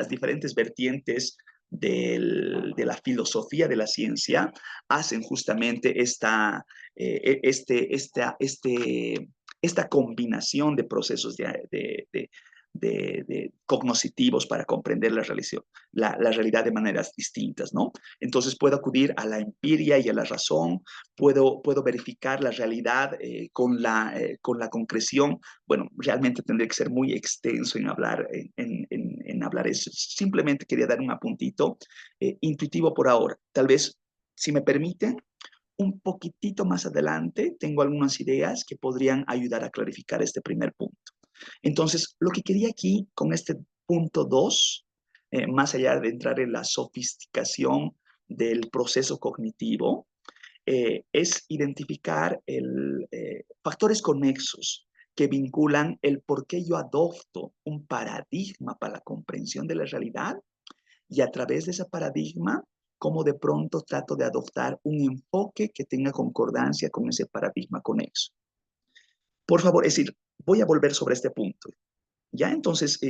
diferentes vertientes de la filosofía de la ciencia hacen justamente esta combinación de procesos cognitivos para comprender la realidad de maneras distintas, ¿no? Entonces puedo acudir a la empiria y a la razón, puedo verificar la realidad con la concreción. Bueno, realmente tendría que ser muy extenso en hablar, en hablar eso. Simplemente quería dar un apuntito intuitivo por ahora. Tal vez, si me permiten, un poquitito más adelante tengo algunas ideas que podrían ayudar a clarificar este primer punto. Entonces, lo que quería aquí con este punto 2, más allá de entrar en la sofisticación del proceso cognitivo, es identificar factores conexos que vinculan el por qué yo adopto un paradigma para la comprensión de la realidad y a través de ese paradigma, cómo de pronto trato de adoptar un enfoque que tenga concordancia con ese paradigma conexo. Por favor, es decir, voy a volver sobre este punto. Ya, entonces,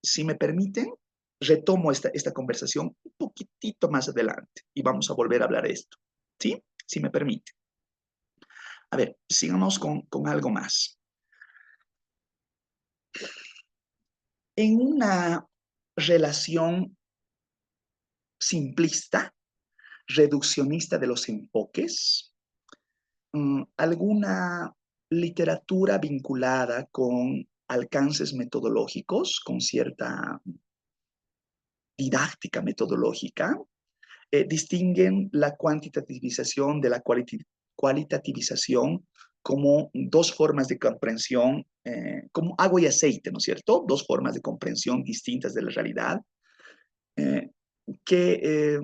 si me permiten, retomo esta conversación un poquitito más adelante y vamos a volver a hablar de esto. ¿Sí? Si me permite. A ver, sigamos con algo más. En una relación simplista, reduccionista de los enfoques, alguna literatura vinculada con alcances metodológicos, con cierta didáctica metodológica, distinguen la cuantitativización de la cualitativización como dos formas de comprensión, como agua y aceite, ¿no es cierto? Dos formas de comprensión distintas de la realidad, que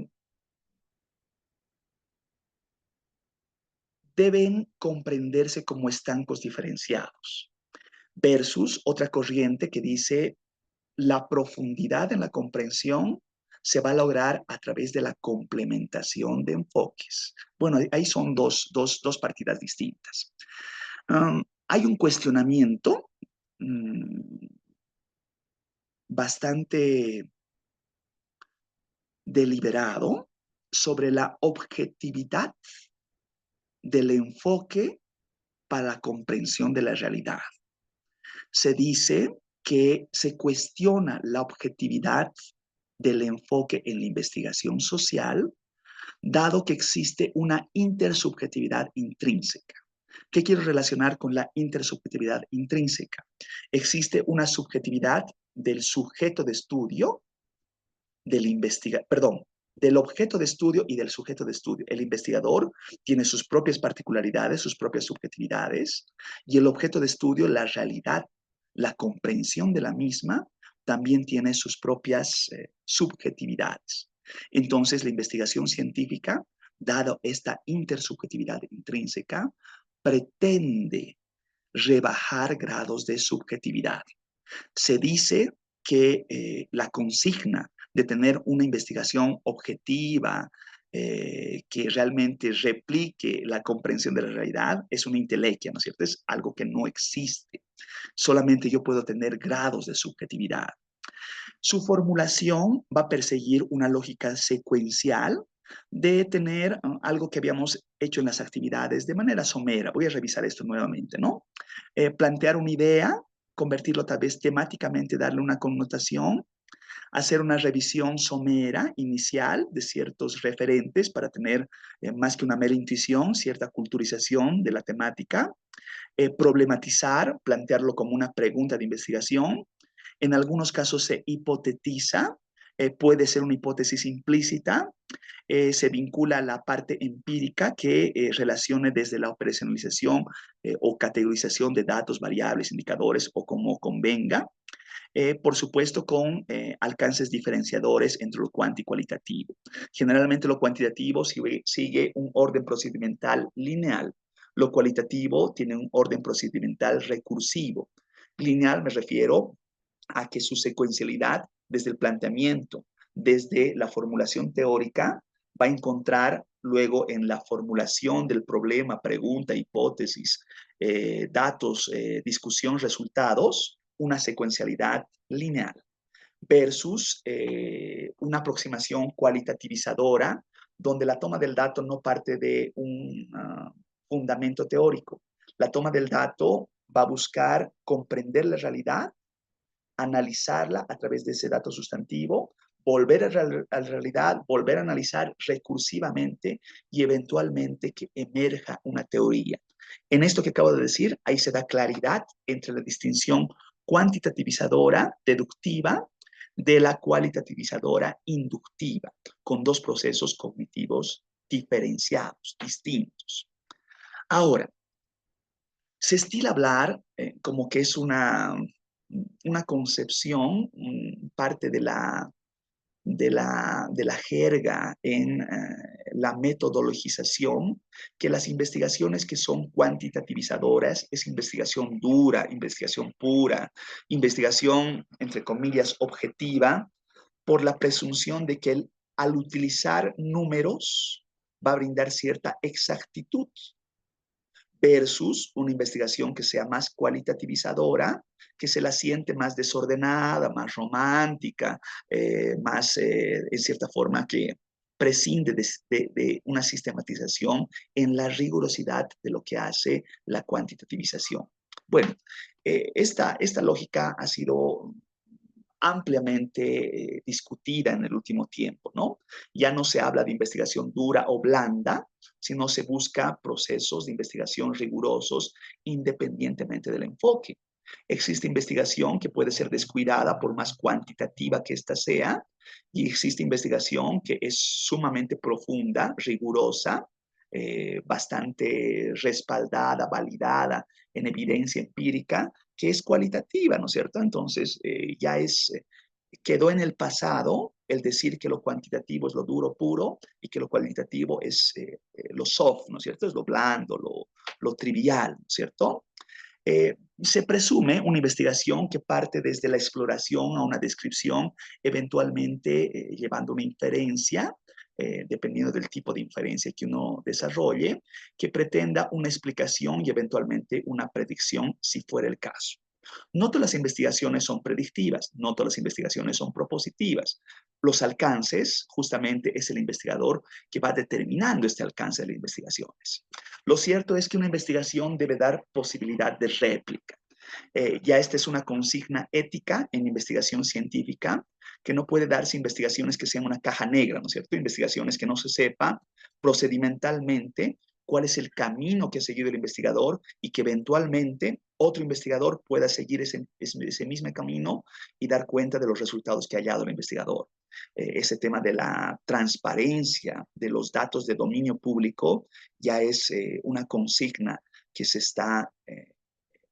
deben comprenderse como estancos diferenciados, versus otra corriente que dice la profundidad en la comprensión se va a lograr a través de la complementación de enfoques. Bueno, ahí son dos partidas distintas. Hay un cuestionamiento bastante deliberado sobre la objetividad del enfoque para la comprensión de la realidad. Se dice que se cuestiona la objetividad del enfoque en la investigación social, dado que existe una intersubjetividad intrínseca. ¿Qué quiero relacionar con la intersubjetividad intrínseca? Existe una subjetividad del sujeto de estudio, del objeto de estudio y del sujeto de estudio. El investigador tiene sus propias particularidades, sus propias subjetividades, y el objeto de estudio, la realidad, la comprensión de la misma, también tiene sus propias subjetividades. Entonces, la investigación científica, dado esta intersubjetividad intrínseca, pretende rebajar grados de subjetividad. Se dice que la consigna de tener una investigación objetiva, que realmente replique la comprensión de la realidad es una intelequia, ¿no es cierto? Es algo que no existe. Solamente yo puedo tener grados de subjetividad. Su formulación va a perseguir una lógica secuencial de tener algo que habíamos hecho en las actividades de manera somera. Voy a revisar esto nuevamente, ¿no? Plantear una idea, convertirlo tal vez temáticamente, darle una connotación, hacer una revisión somera inicial de ciertos referentes para tener más que una mera intuición, cierta culturización de la temática, problematizar, plantearlo como una pregunta de investigación. En algunos casos se hipotetiza, puede ser una hipótesis implícita, se vincula a la parte empírica que relacione desde la operacionalización o categorización de datos, variables, indicadores o como convenga. Por supuesto con alcances diferenciadores entre lo cuanti y cualitativo. Generalmente lo cuantitativo sigue un orden procedimental lineal. Lo cualitativo tiene un orden procedimental recursivo. Lineal me refiero a que su secuencialidad desde el planteamiento, desde la formulación teórica, va a encontrar luego en la formulación del problema, pregunta, hipótesis, datos, discusión, resultados, una secuencialidad lineal versus una aproximación cualitativizadora donde la toma del dato no parte de un fundamento teórico. La toma del dato va a buscar comprender la realidad, analizarla a través de ese dato sustantivo, volver a la realidad, volver a analizar recursivamente y eventualmente que emerja una teoría. En esto que acabo de decir, ahí se da claridad entre la distinción cuantitativizadora, deductiva, de la cualitativizadora inductiva, con dos procesos cognitivos diferenciados, distintos. Ahora, se estila hablar como que es una concepción, parte de la jerga en la metodologización, que las investigaciones que son cuantitativizadoras es investigación dura, investigación pura, investigación, entre comillas, objetiva, por la presunción de que al utilizar números va a brindar cierta exactitud versus una investigación que sea más cualitativizadora, que se la siente más desordenada, más romántica, más, en cierta forma, que prescinde de una sistematización en la rigurosidad de lo que hace la cuantitativización. Bueno, esta lógica ha sido ampliamente discutida en el último tiempo, ¿no? Ya no se habla de investigación dura o blanda, sino se busca procesos de investigación rigurosos independientemente del enfoque. Existe investigación que puede ser descuidada por más cuantitativa que ésta sea, y existe investigación que es sumamente profunda, rigurosa, bastante respaldada, validada en evidencia empírica, que es cualitativa, ¿no es cierto? Entonces, quedó en el pasado el decir que lo cuantitativo es lo duro, puro, y que lo cualitativo es lo soft, ¿no es cierto? Es lo blando, lo trivial, ¿no es cierto? Se presume una investigación que parte desde la exploración a una descripción, eventualmente llevando una inferencia, dependiendo del tipo de inferencia que uno desarrolle, que pretenda una explicación y eventualmente una predicción si fuera el caso. No todas las investigaciones son predictivas, no todas las investigaciones son propositivas. Los alcances, justamente, es el investigador que va determinando este alcance de las investigaciones. Lo cierto es que una investigación debe dar posibilidad de réplica. Ya esta es una consigna ética en investigación científica, que no puede darse investigaciones que sean una caja negra, ¿no es cierto? Investigaciones que no se sepa procedimentalmente cuál es el camino que ha seguido el investigador y que eventualmente otro investigador pueda seguir ese mismo camino y dar cuenta de los resultados que ha hallado el investigador. Ese tema de la transparencia de los datos de dominio público ya es una consigna que se está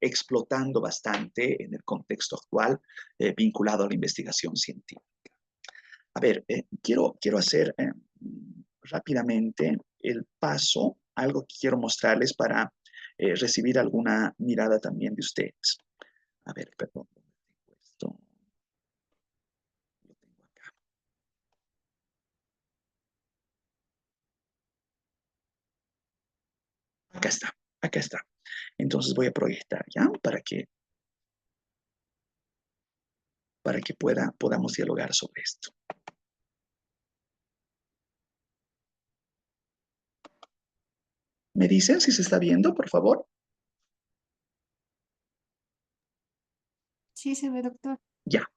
explotando bastante en el contexto actual vinculado a la investigación científica. A ver, quiero hacer rápidamente el paso, algo que quiero mostrarles para recibir alguna mirada también de ustedes. A ver, perdón, esto lo tengo acá. Acá está, acá está. Entonces voy a proyectar, ¿ya? Para que podamos dialogar sobre esto. ¿Me dicen si se está viendo, por favor? Sí, se ve, doctor. Ya.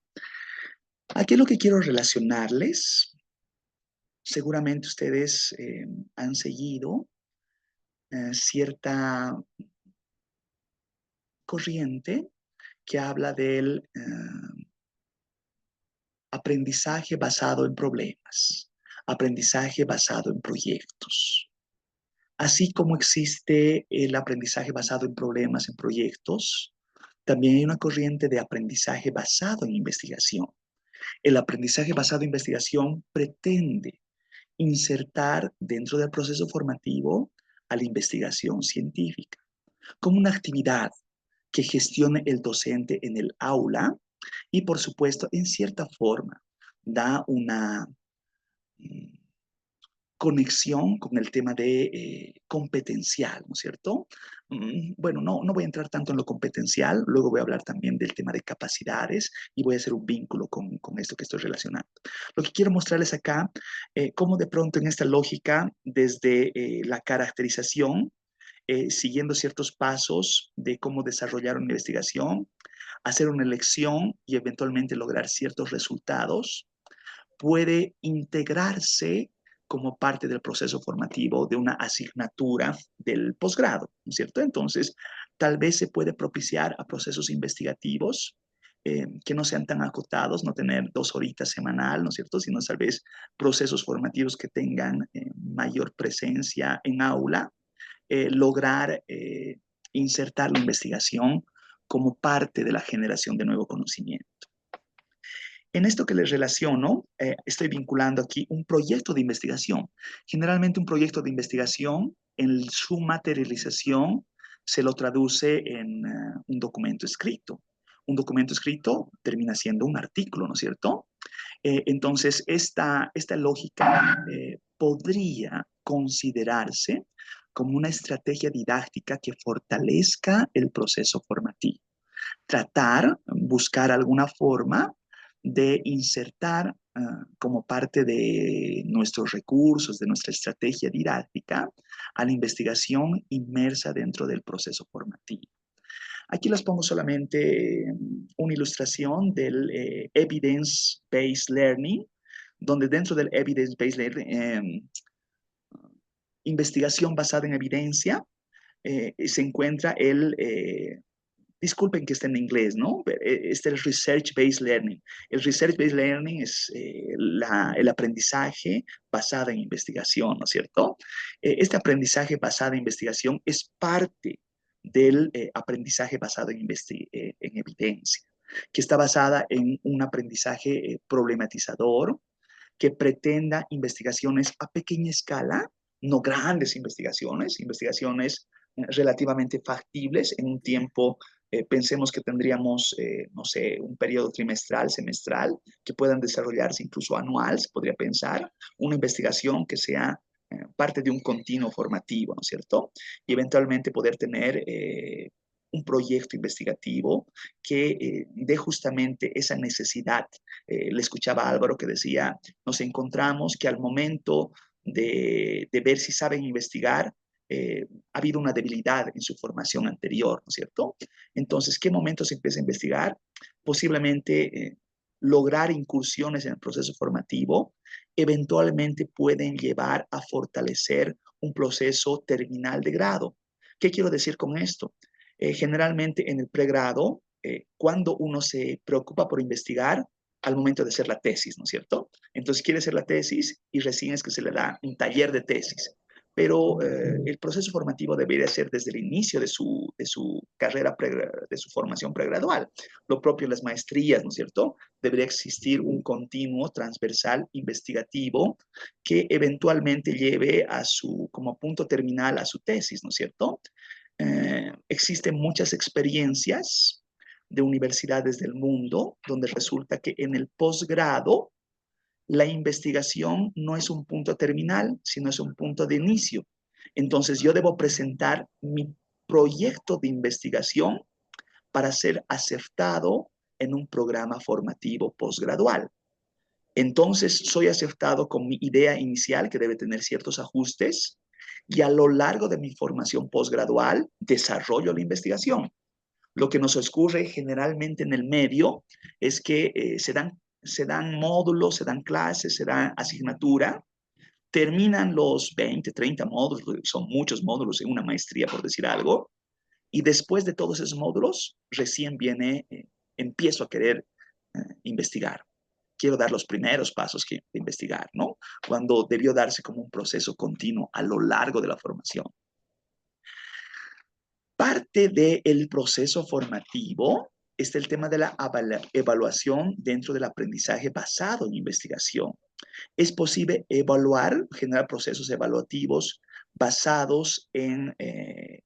Aquí lo que quiero relacionarles, seguramente ustedes han seguido cierta corriente que habla del aprendizaje basado en problemas, aprendizaje basado en proyectos. Así como existe el aprendizaje basado en problemas, en proyectos, también hay una corriente de aprendizaje basado en investigación. El aprendizaje basado en investigación pretende insertar dentro del proceso formativo a la investigación científica como una actividad que gestione el docente en el aula y, por supuesto, en cierta forma, da una conexión con el tema de competencial, ¿no es cierto? Bueno, no voy a entrar tanto en lo competencial, luego voy a hablar también del tema de capacidades y voy a hacer un vínculo con esto que estoy relacionando. Lo que quiero mostrarles acá, cómo de pronto en esta lógica, desde la caracterización, siguiendo ciertos pasos de cómo desarrollar una investigación, hacer una elección y eventualmente lograr ciertos resultados, puede integrarse como parte del proceso formativo de una asignatura del posgrado, ¿no es cierto? Entonces, tal vez se puede propiciar a procesos investigativos que no sean tan acotados, no tener 2 horitas semanal, ¿no es cierto? Sino tal vez procesos formativos que tengan mayor presencia en aula, lograr insertar la investigación como parte de la generación de nuevo conocimiento. En esto que les relaciono, estoy vinculando aquí un proyecto de investigación. Generalmente un proyecto de investigación, en su materialización, se lo traduce en un documento escrito. Un documento escrito termina siendo un artículo, ¿no es cierto? Entonces, esta lógica podría considerarse como una estrategia didáctica que fortalezca el proceso formativo. Buscar alguna forma de insertar como parte de nuestros recursos, de nuestra estrategia didáctica, a la investigación inmersa dentro del proceso formativo. Aquí les pongo solamente una ilustración del Evidence-Based Learning, donde dentro del Evidence-Based Learning, investigación basada en evidencia, se encuentra disculpen que esté en inglés, ¿no? Este es el Research-Based Learning. El Research-Based Learning es el aprendizaje basado en investigación, ¿no es cierto? Este aprendizaje basado en investigación es parte del aprendizaje basado en evidencia, que está basada en un aprendizaje problematizador, que pretenda investigaciones a pequeña escala, no grandes investigaciones, relativamente factibles en un tiempo, pensemos que tendríamos, no sé, un periodo trimestral, semestral, que puedan desarrollarse incluso anual, se podría pensar, una investigación que sea parte de un continuo formativo, ¿no es cierto? Y eventualmente poder tener un proyecto investigativo que dé justamente esa necesidad. Le escuchaba a Álvaro que decía, nos encontramos que al momento de ver si saben investigar, ha habido una debilidad en su formación anterior, ¿no es cierto? Entonces, ¿qué momento se empieza a investigar? Posiblemente lograr incursiones en el proceso formativo eventualmente pueden llevar a fortalecer un proceso terminal de grado. ¿Qué quiero decir con esto? Generalmente en el pregrado, cuando uno se preocupa por investigar, al momento de hacer la tesis, ¿no es cierto? Entonces quiere hacer la tesis y recién es que se le da un taller de tesis. Pero el proceso formativo debería ser desde el inicio de su carrera, de su formación pregradual. Lo propio en las maestrías, ¿no es cierto? Debería existir un continuo transversal investigativo que eventualmente lleve como punto terminal a su tesis, ¿no es cierto? Existen muchas experiencias de universidades del mundo donde resulta que en el posgrado la investigación no es un punto terminal, sino es un punto de inicio. Entonces yo debo presentar mi proyecto de investigación para ser aceptado en un programa formativo posgradual. Entonces soy aceptado con mi idea inicial, que debe tener ciertos ajustes, y a lo largo de mi formación posgradual desarrollo la investigación. Lo que nos ocurre generalmente en el medio es que se dan módulos, se dan clases, se dan asignatura, terminan los 20, 30 módulos, son muchos módulos en una maestría, por decir algo, y después de todos esos módulos, recién empiezo a querer investigar. Quiero dar los primeros pasos de investigar, ¿no? Cuando debió darse como un proceso continuo a lo largo de la formación. Parte del proceso formativo está el tema de la evaluación dentro del aprendizaje basado en investigación. Es posible evaluar, generar procesos evaluativos basados en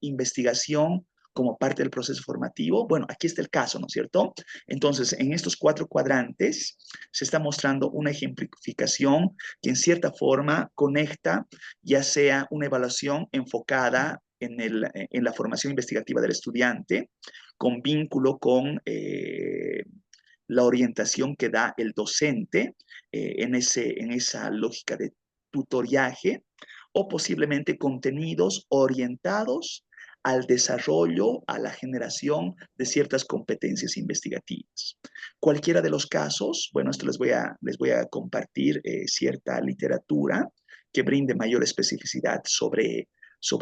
investigación como parte del proceso formativo. Bueno, aquí está el caso, ¿no es cierto? Entonces, en estos 4 cuadrantes se está mostrando una ejemplificación que en cierta forma conecta ya sea una evaluación enfocada en la formación investigativa del estudiante, con vínculo con la orientación que da el docente en esa lógica de tutoriaje, o posiblemente contenidos orientados al desarrollo, a la generación de ciertas competencias investigativas. Cualquiera de los casos, bueno, esto les voy a compartir cierta literatura que brinde mayor especificidad sobre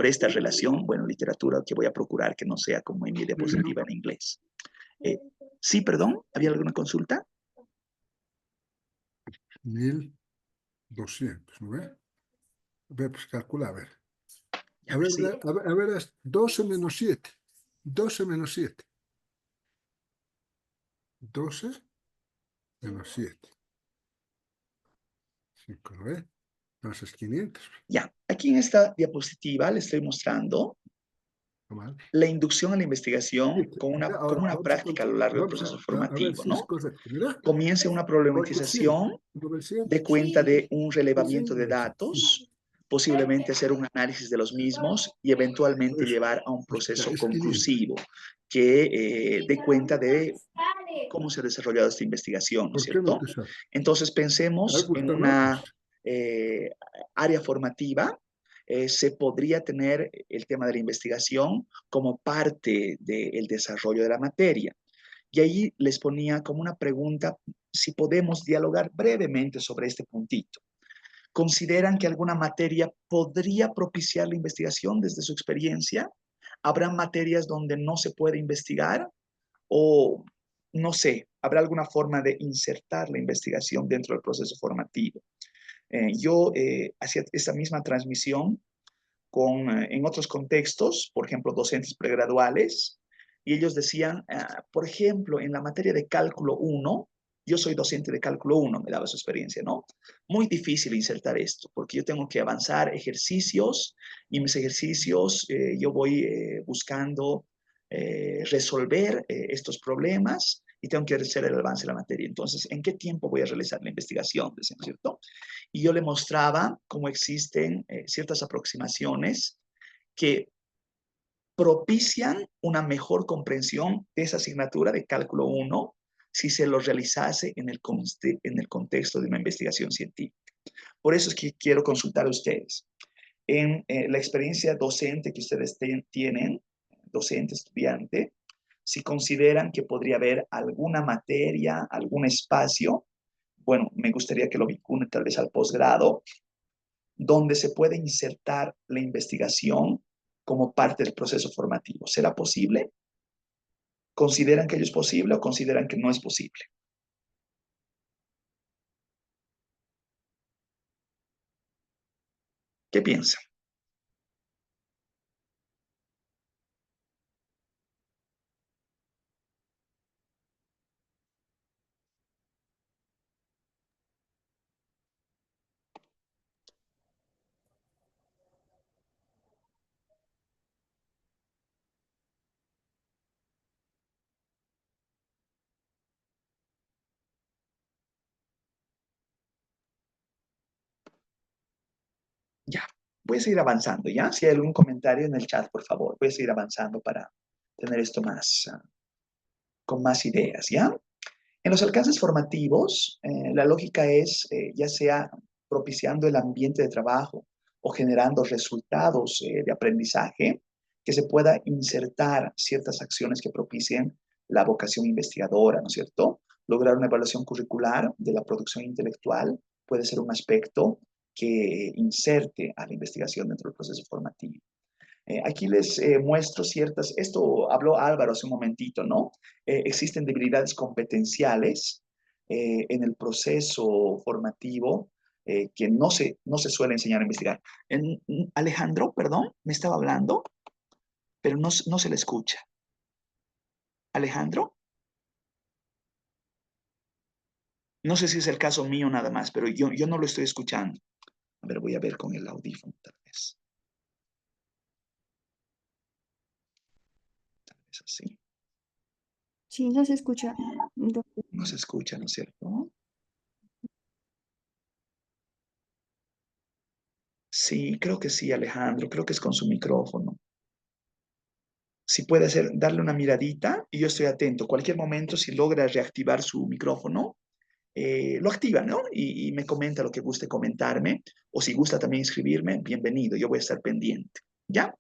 esta relación. Bueno, literatura que voy a procurar que no sea como en mi diapositiva en inglés. Sí, perdón, ¿había alguna consulta? 1200, ¿no ve? A ver, pues calcula, a ver. A ver, sí. A ver, es 12 menos 7. 12 menos 7. 12 menos 7. 5, ¿no ve? Entonces 500. Ya, aquí en esta diapositiva le estoy mostrando Mal. la inducción a la investigación como Ahora una vamos a práctica a lo largo del vamos proceso a ver formativo, si es ¿no? correcto. Mira, Comienza una 800, problematización de 900, cuenta de un relevamiento de 900. datos, posiblemente hacer un análisis de los mismos y eventualmente Eso. llevar a un Ya, proceso es 500. conclusivo que dé cuenta de cómo se ha desarrollado esta investigación, ¿no es ¿Por qué no cierto? te sale? Entonces Me pensemos en gustan una otros. eh, área formativa. Se podría tener el tema de la investigación como parte del desarrollo de la materia. Y ahí les ponía como una pregunta si podemos dialogar brevemente sobre este puntito. ¿Consideran que alguna materia podría propiciar la investigación desde su experiencia? ¿Habrá materias donde no se puede investigar? O, no sé, ¿habrá alguna forma de insertar la investigación dentro del proceso formativo? Yo hacía esa misma transmisión en otros contextos, por ejemplo, docentes pregraduales, y ellos decían, por ejemplo, en la materia de cálculo 1, yo soy docente de cálculo 1, me daba su experiencia, ¿no? Muy difícil insertar esto, porque yo tengo que avanzar ejercicios y mis ejercicios yo voy buscando resolver estos problemas y tengo que hacer el avance de la materia. Entonces, ¿en qué tiempo voy a realizar la investigación? ¿No es cierto? Y yo le mostraba cómo existen ciertas aproximaciones que propician una mejor comprensión de esa asignatura de cálculo 1 si se lo realizase en el contexto de una investigación científica. Por eso es que quiero consultar a ustedes. En la experiencia docente que ustedes tienen, docente, estudiante, si consideran que podría haber alguna materia, algún espacio, bueno, me gustaría que lo vinculen tal vez al posgrado, donde se puede insertar la investigación como parte del proceso formativo. ¿Será posible? ¿Consideran que ello es posible o consideran que no es posible? ¿Qué piensan? Ya. voy a seguir avanzando, ¿ya? Si hay algún comentario en el chat, por favor, voy a seguir avanzando para tener esto más, con más ideas, ¿ya? En los alcances formativos, la lógica es, ya sea propiciando el ambiente de trabajo o generando resultados de aprendizaje, que se pueda insertar ciertas acciones que propicien la vocación investigadora, ¿no es cierto? Lograr una evaluación curricular de la producción intelectual puede ser un aspecto que inserte a la investigación dentro del proceso formativo. Aquí les muestro ciertas, esto habló Álvaro hace un momentito, ¿no? Existen debilidades competenciales en el proceso formativo que no se suele enseñar a investigar. Alejandro, perdón, me estaba hablando, pero no se le escucha. Alejandro, no sé si es el caso mío nada más, pero yo no lo estoy escuchando. A ver, voy a ver con el audífono tal vez. Tal vez así. Sí, no se escucha. No se escucha, ¿no es cierto? Sí, creo que sí, Alejandro, creo que es con su micrófono. Si puede hacer, darle una miradita y yo estoy atento. Cualquier momento, si logra reactivar su micrófono, lo activa, ¿no? Y me comenta lo que guste comentarme, o si gusta también escribirme, bienvenido, yo voy a estar pendiente, ¿ya?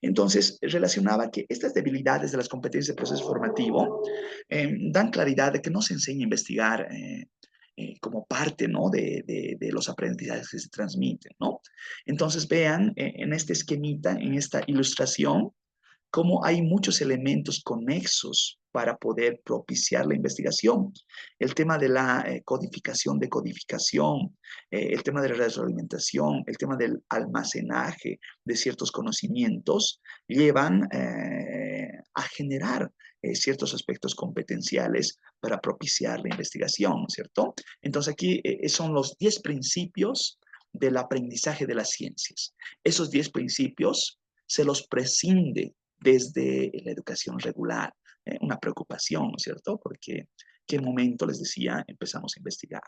Entonces, relacionaba que estas debilidades de las competencias del proceso formativo dan claridad de que no se enseña a investigar como parte, ¿no? De los aprendizajes que se transmiten, ¿no? Entonces, vean en este esquemita, en esta ilustración, cómo hay muchos elementos conexos para poder propiciar la investigación. El tema de la codificación, decodificación, el tema de la retroalimentación, el tema del almacenaje de ciertos conocimientos, llevan a generar ciertos aspectos competenciales para propiciar la investigación, ¿no es cierto? Entonces aquí son los 10 principios del aprendizaje de las ciencias. Esos 10 principios se los prescinde desde la educación regular. Una preocupación, ¿no es cierto? Porque qué momento, les decía, empezamos a investigar.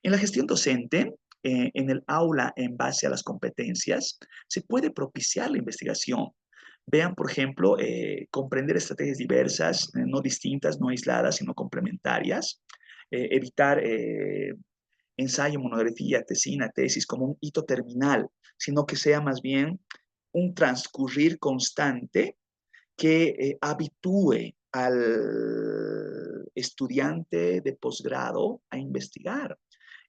En la gestión docente, en el aula en base a las competencias, se puede propiciar la investigación. Vean, por ejemplo, comprender estrategias diversas, no distintas, no aisladas, sino complementarias. Evitar ensayo, monografía, tesina, tesis como un hito terminal, sino que sea más bien un transcurrir constante que habitúe al estudiante de posgrado a investigar.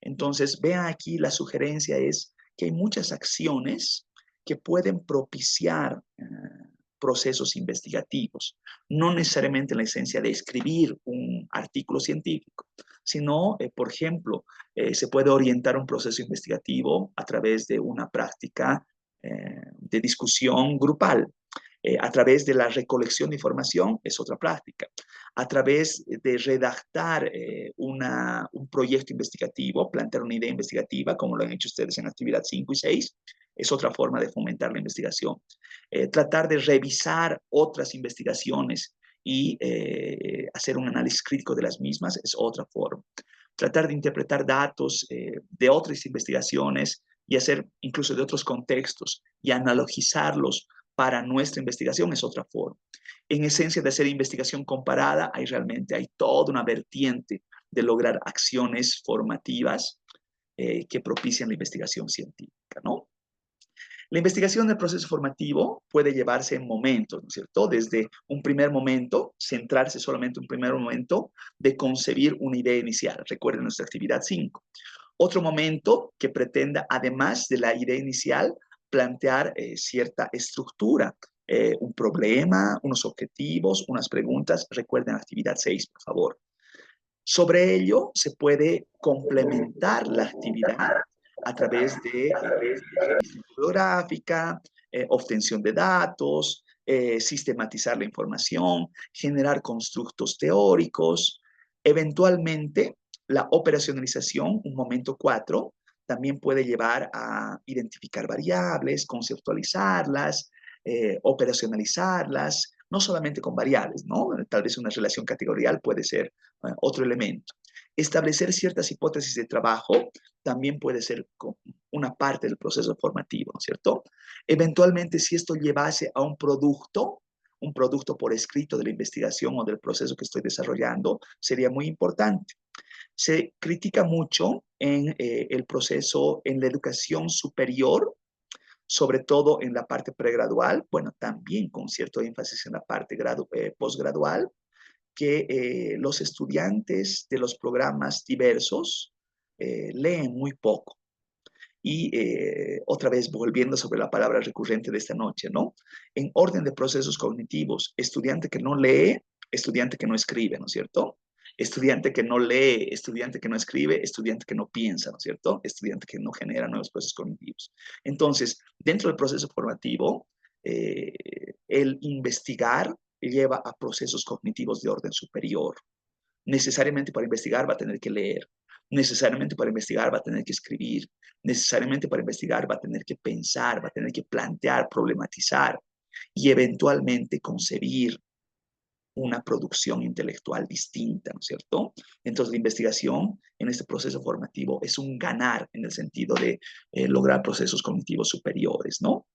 Entonces, vean aquí, la sugerencia es que hay muchas acciones que pueden propiciar procesos investigativos, no necesariamente la esencia de escribir un artículo científico, sino, por ejemplo, se puede orientar un proceso investigativo a través de una práctica de discusión grupal. A través de la recolección de información es otra práctica. A través de redactar un proyecto investigativo, plantear una idea investigativa, como lo han hecho ustedes en actividad 5 y 6, es otra forma de fomentar la investigación. Tratar de revisar otras investigaciones y hacer un análisis crítico de las mismas es otra forma. Tratar de interpretar datos de otras investigaciones y hacer incluso de otros contextos y analogizarlos para nuestra investigación es otra forma. En esencia, de hacer investigación comparada, hay toda una vertiente de lograr acciones formativas que propician la investigación científica, ¿no? La investigación del proceso formativo puede llevarse en momentos, ¿no es cierto? Desde un primer momento, centrarse solamente en un primer momento de concebir una idea inicial. Recuerden nuestra actividad 5. Otro momento que pretenda, además de la idea inicial, plantear cierta estructura, un problema, unos objetivos, unas preguntas. Recuerden actividad 6, por favor. Sobre ello se puede complementar la actividad a través de revisión bibliográfica, obtención de datos, sistematizar la información, generar constructos teóricos. Eventualmente, la operacionalización, un momento 4, también puede llevar a identificar variables, conceptualizarlas, operacionalizarlas, no solamente con variables, ¿no? Tal vez una relación categorial puede ser otro elemento. Establecer ciertas hipótesis de trabajo también puede ser una parte del proceso formativo, ¿no es cierto? Eventualmente, si esto llevase a un producto por escrito de la investigación o del proceso que estoy desarrollando, sería muy importante. Se critica mucho en el proceso, en la educación superior, sobre todo en la parte pregradual, bueno, también con cierto énfasis en la parte posgradual, que los estudiantes de los programas diversos leen muy poco. Y otra vez, volviendo sobre la palabra recurrente de esta noche, ¿no? En orden de procesos cognitivos, estudiante que no lee, estudiante que no escribe, ¿no es cierto? Estudiante que no lee, estudiante que no escribe, estudiante que no piensa, ¿no es cierto? Estudiante que no genera nuevos procesos cognitivos. Entonces, dentro del proceso formativo, el investigar lleva a procesos cognitivos de orden superior. Necesariamente para investigar va a tener que leer, necesariamente para investigar va a tener que escribir, necesariamente para investigar va a tener que pensar, va a tener que plantear, problematizar y eventualmente concebir una producción intelectual distinta, ¿no es cierto? Entonces la investigación en este proceso formativo es un ganar en el sentido de lograr procesos cognitivos superiores, ¿no?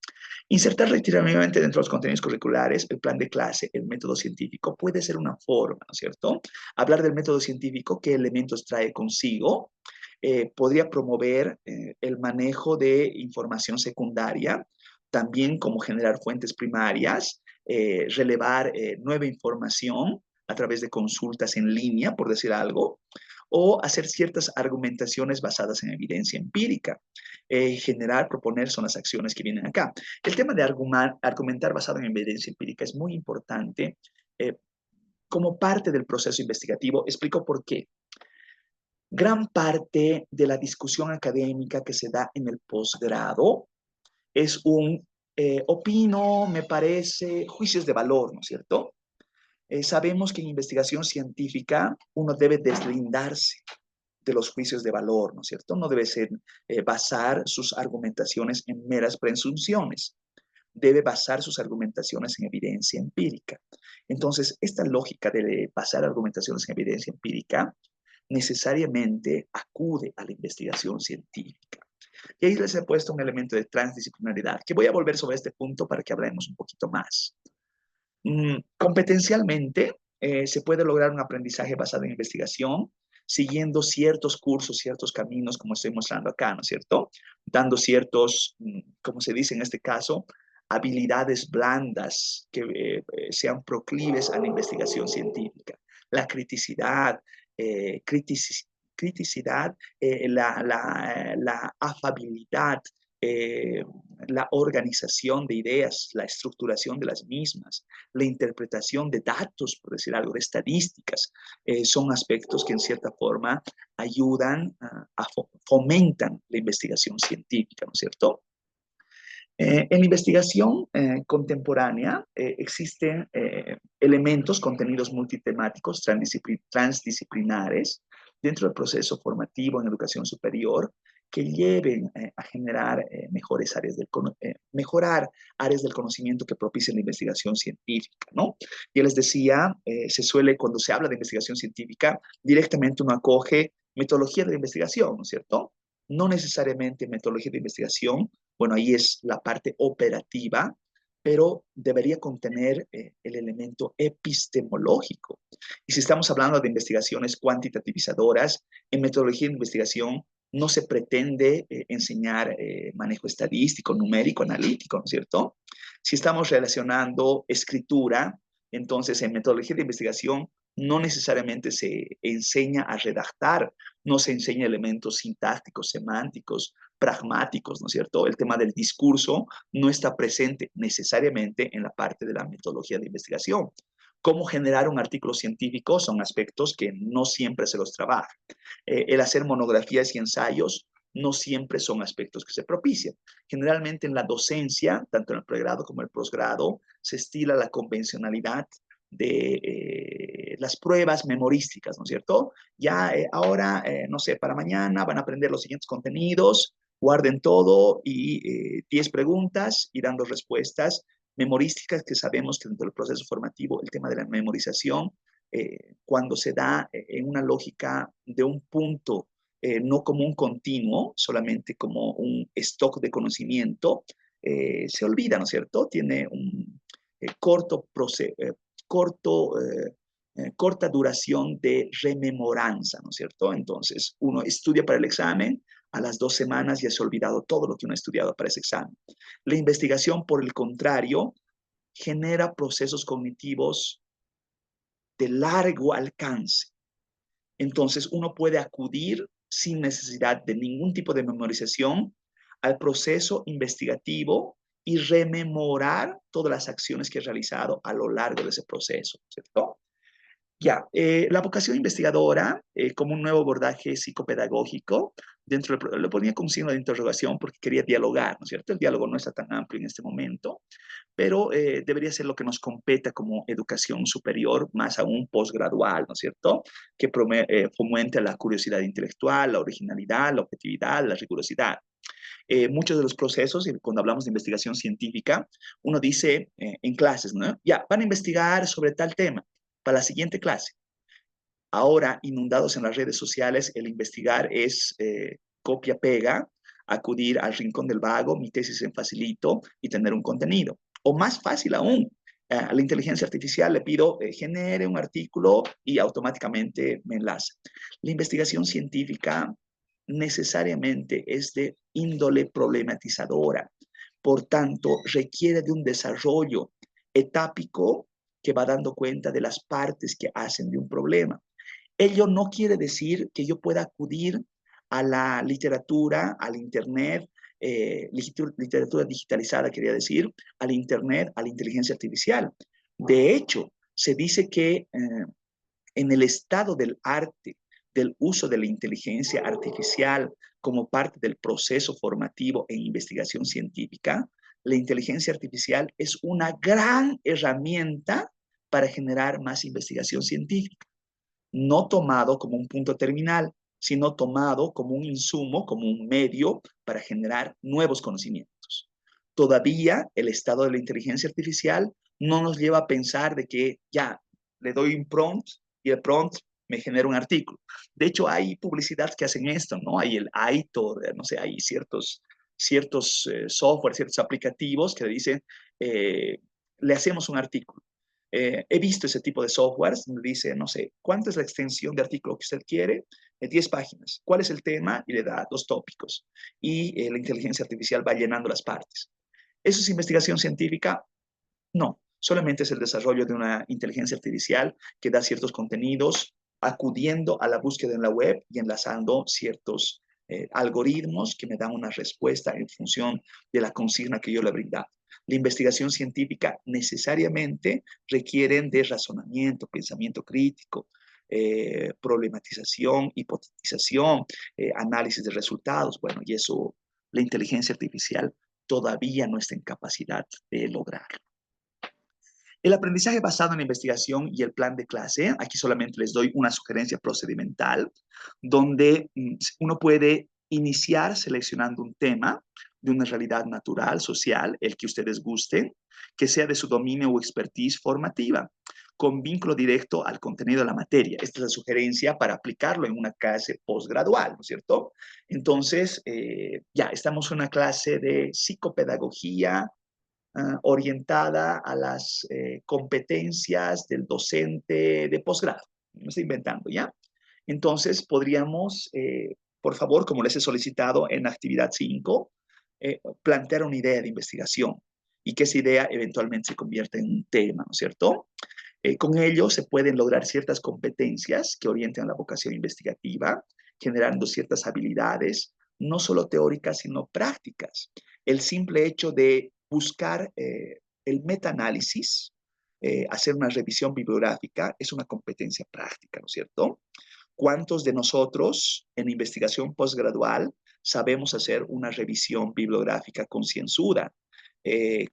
Insertar reiterativamente dentro de los contenidos curriculares el plan de clase, el método científico, puede ser una forma, ¿no es cierto? Hablar del método científico, qué elementos trae consigo, podría promover el manejo de información secundaria, también como generar fuentes primarias, relevar nueva información a través de consultas en línea, por decir algo, o hacer ciertas argumentaciones basadas en evidencia empírica. Generar, proponer son las acciones que vienen acá. El tema de argumentar basado en evidencia empírica es muy importante como parte del proceso investigativo. Explico por qué. Gran parte de la discusión académica que se da en el posgrado es opino, me parece, juicios de valor, ¿no es cierto? Sabemos que en investigación científica uno debe deslindarse de los juicios de valor, ¿no es cierto? No debe basar sus argumentaciones en meras presunciones. Debe basar sus argumentaciones en evidencia empírica. Entonces, esta lógica de basar argumentaciones en evidencia empírica necesariamente acude a la investigación científica. Y ahí les he puesto un elemento de transdisciplinaridad, que voy a volver sobre este punto para que hablemos un poquito más. Competencialmente, se puede lograr un aprendizaje basado en investigación, siguiendo ciertos cursos, ciertos caminos, como estoy mostrando acá, ¿no es cierto? Dando ciertos, como se dice en este caso, habilidades blandas que sean proclives a la investigación científica. La criticidad, la afabilidad, la organización de ideas, la estructuración de las mismas, la interpretación de datos, por decir algo, de estadísticas, son aspectos que en cierta forma ayudan, fomentan la investigación científica, ¿no es cierto? En la investigación contemporánea existen elementos, contenidos multitemáticos, transdisciplinares dentro del proceso formativo en educación superior que lleven a generar mejorar áreas del conocimiento que propicien la investigación científica, ¿no? Ya les decía, cuando se habla de investigación científica, directamente uno acoge metodología de la investigación, ¿no es cierto? No necesariamente metodología de investigación, bueno, ahí es la parte operativa, pero debería contener el elemento epistemológico. Y si estamos hablando de investigaciones cuantitativizadoras, en metodología de investigación no se pretende enseñar manejo estadístico, numérico, analítico, ¿no es cierto? Si estamos relacionando escritura, entonces en metodología de investigación no necesariamente se enseña a redactar, no se enseña elementos sintácticos, semánticos, pragmáticos, ¿no es cierto? El tema del discurso no está presente necesariamente en la parte de la metodología de investigación. Cómo generar un artículo científico son aspectos que no siempre se los trabaja. El hacer monografías y ensayos no siempre son aspectos que se propician. Generalmente en la docencia, tanto en el pregrado como en el posgrado, se estila la convencionalidad de las pruebas memorísticas, ¿no es cierto? Ya ahora, no sé, para mañana van a aprender los siguientes contenidos, guarden todo y 10 preguntas y dando respuestas memorísticas, que sabemos que dentro del proceso formativo el tema de la memorización cuando se da en una lógica de un punto, no como un continuo, solamente como un stock de conocimiento, se olvida, ¿no es cierto? Tiene un corto proceso, corta duración de rememoranza, ¿no es cierto? Entonces, uno estudia para el examen, a las 2 semanas ya se ha olvidado todo lo que uno ha estudiado para ese examen. La investigación, por el contrario, genera procesos cognitivos de largo alcance. Entonces, uno puede acudir sin necesidad de ningún tipo de memorización al proceso investigativo y rememorar todas las acciones que he realizado a lo largo de ese proceso, ¿cierto? Ya, la vocación investigadora, como un nuevo abordaje psicopedagógico, lo ponía con signo de interrogación porque quería dialogar, ¿no es cierto? El diálogo no está tan amplio en este momento, pero debería ser lo que nos competa como educación superior, más aún posgradual, ¿no es cierto? Que fomente la curiosidad intelectual, la originalidad, la objetividad, la rigurosidad. Muchos de los procesos, cuando hablamos de investigación científica, uno dice en clases, ¿no? Ya, van a investigar sobre tal tema para la siguiente clase. Ahora, inundados en las redes sociales, el investigar es copia-pega, acudir al rincón del vago, mi tesis en facilito y tener un contenido. O más fácil aún, a la inteligencia artificial le pido genere un artículo y automáticamente me enlaza. La investigación científica necesariamente es de índole problematizadora. Por tanto, requiere de un desarrollo etápico que va dando cuenta de las partes que hacen de un problema. Ello no quiere decir que yo pueda acudir a la literatura, al Internet, literatura digitalizada, quería decir, al Internet, a la inteligencia artificial. De hecho, se dice que en el estado del arte, del uso de la inteligencia artificial como parte del proceso formativo e investigación científica, la inteligencia artificial es una gran herramienta para generar más investigación científica, no tomado como un punto terminal, sino tomado como un insumo, como un medio para generar nuevos conocimientos. Todavía el estado de la inteligencia artificial no nos lleva a pensar de que ya le doy un prompt y el prompt me genera un artículo. De hecho, hay publicidad que hacen esto, ¿no? Hay el Aitor, no sé, hay ciertos software, ciertos aplicativos que le dicen, le hacemos un artículo. He visto ese tipo de softwares, me dice, no sé, ¿cuánta es la extensión de artículo que usted quiere? 10 páginas. ¿Cuál es el tema? Y le da 2 tópicos. Y la inteligencia artificial va llenando las partes. ¿Eso es investigación científica? No, solamente es el desarrollo de una inteligencia artificial que da ciertos contenidos, acudiendo a la búsqueda en la web y enlazando ciertos algoritmos que me dan una respuesta en función de la consigna que yo le he brindado. La investigación científica necesariamente requiere de razonamiento, pensamiento crítico, problematización, hipotetización, análisis de resultados. Bueno, y eso la inteligencia artificial todavía no está en capacidad de lograrlo. El aprendizaje basado en la investigación y el plan de clase, aquí solamente les doy una sugerencia procedimental, donde uno puede iniciar seleccionando un tema de una realidad natural, social, el que ustedes gusten, que sea de su dominio o expertise formativa, con vínculo directo al contenido de la materia. Esta es la sugerencia para aplicarlo en una clase posgradual, ¿no es cierto? Entonces, ya estamos en una clase de psicopedagogía, orientada a las competencias del docente de posgrado. Me estoy inventando, ¿ya? Entonces, podríamos, por favor, como les he solicitado en actividad 5, plantear una idea de investigación y que esa idea eventualmente se convierta en un tema, ¿no es cierto? Con ello se pueden lograr ciertas competencias que orienten a la vocación investigativa, generando ciertas habilidades, no solo teóricas, sino prácticas. El simple hecho de buscar el metaanálisis, hacer una revisión bibliográfica, es una competencia práctica, ¿no es cierto? ¿Cuántos de nosotros en investigación postgradual sabemos hacer una revisión bibliográfica concienzuda?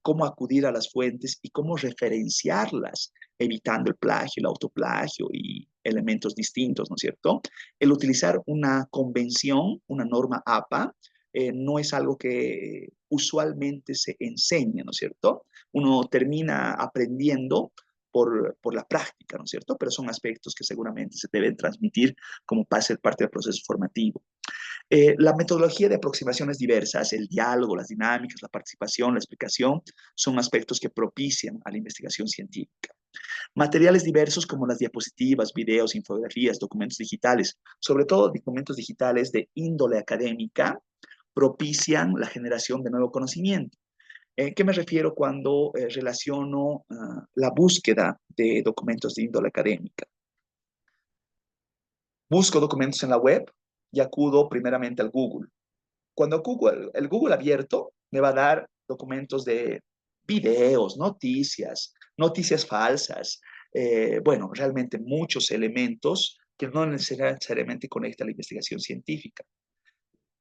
Cómo acudir a las fuentes y cómo referenciarlas, evitando el plagio, el autoplagio y elementos distintos, ¿no es cierto? El utilizar una convención, una norma APA, no es algo que usualmente se enseña, ¿no es cierto? Uno termina aprendiendo por la práctica, ¿no es cierto? Pero son aspectos que seguramente se deben transmitir como parte del proceso formativo. La metodología de aproximaciones diversas, el diálogo, las dinámicas, la participación, la explicación, son aspectos que propician a la investigación científica. Materiales diversos como las diapositivas, videos, infografías, documentos digitales, sobre todo documentos digitales de índole académica, propician la generación de nuevo conocimiento. ¿Qué me refiero cuando relaciono la búsqueda de documentos de índole académica? Busco documentos en la web y acudo primeramente al Google. Cuando el Google abierto me va a dar documentos de videos, noticias falsas, bueno, realmente muchos elementos que no necesariamente conectan a la investigación científica.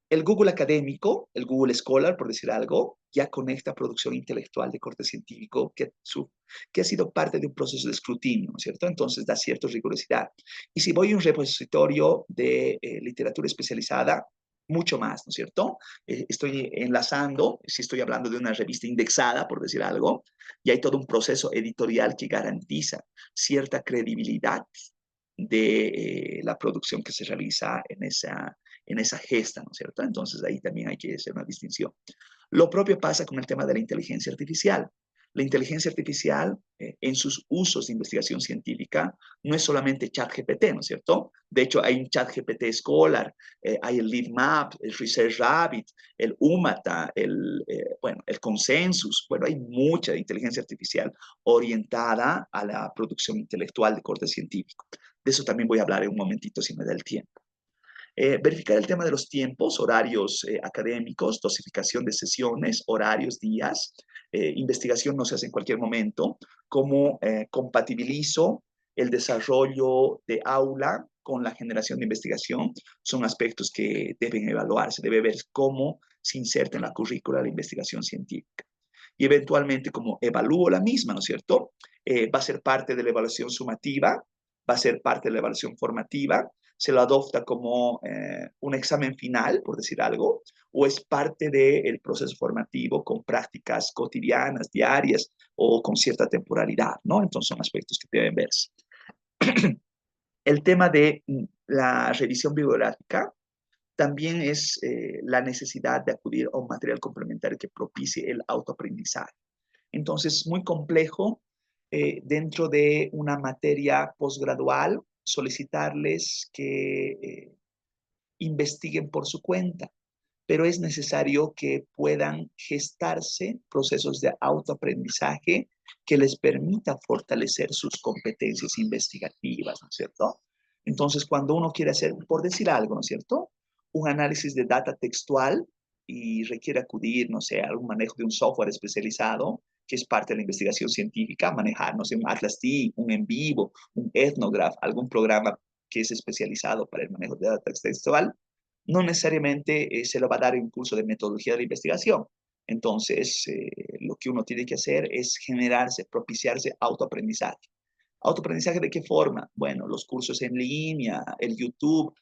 El Google académico, el Google Scholar, por decir algo, ya conecta producción intelectual de corte científico que ha sido parte de un proceso de escrutinio, ¿no es cierto? Entonces da cierta rigurosidad. Y si voy a un repositorio de literatura especializada, mucho más, ¿no es cierto? Estoy enlazando, si estoy hablando de una revista indexada, por decir algo, y hay todo un proceso editorial que garantiza cierta credibilidad de la producción que se realiza en esa gesta, ¿no es cierto? Entonces ahí también hay que hacer una distinción. Lo propio pasa con el tema de la inteligencia artificial. La inteligencia artificial en sus usos de investigación científica no es solamente ChatGPT, ¿no es cierto? De hecho, hay un ChatGPT Scholar, hay el LeadMap, el Research Rabbit, el Umata, bueno, el Consensus. Bueno, hay mucha inteligencia artificial orientada a la producción intelectual de corte científico. De eso también voy a hablar en un momentito si me da el tiempo. Verificar el tema de los tiempos, horarios académicos, dosificación de sesiones, horarios, días. Investigación no se hace en cualquier momento. Cómo compatibilizo el desarrollo de aula con la generación de investigación son aspectos que deben evaluarse. Debe ver cómo se inserta en la currícula la investigación científica. Y eventualmente cómo evalúo la misma, ¿no es cierto? Va a ser parte de la evaluación sumativa, va a ser parte de la evaluación formativa, se lo adopta como un examen final, por decir algo, o es parte del proceso formativo con prácticas cotidianas, diarias o con cierta temporalidad, ¿no? Entonces son aspectos que deben verse. El tema de la revisión bibliográfica también es la necesidad de acudir a un material complementario que propicie el autoaprendizaje. Entonces, muy complejo dentro de una materia posgradual solicitarles que investiguen por su cuenta, pero es necesario que puedan gestarse procesos de autoaprendizaje que les permita fortalecer sus competencias investigativas, ¿no es cierto? Entonces, cuando uno quiere hacer, por decir algo, ¿no es cierto? Un análisis de data textual y requiere acudir, no sé, a un manejo de un software especializado, que es parte de la investigación científica, manejar, no sé, un Atlas T, un En Vivo, un Ethnograph, algún programa que es especializado para el manejo de data textual, no necesariamente se lo va a dar un curso de metodología de la investigación. Entonces, lo que uno tiene que hacer es generarse, propiciarse autoaprendizaje. ¿Autoaprendizaje de qué forma? Bueno, los cursos en línea, el YouTube,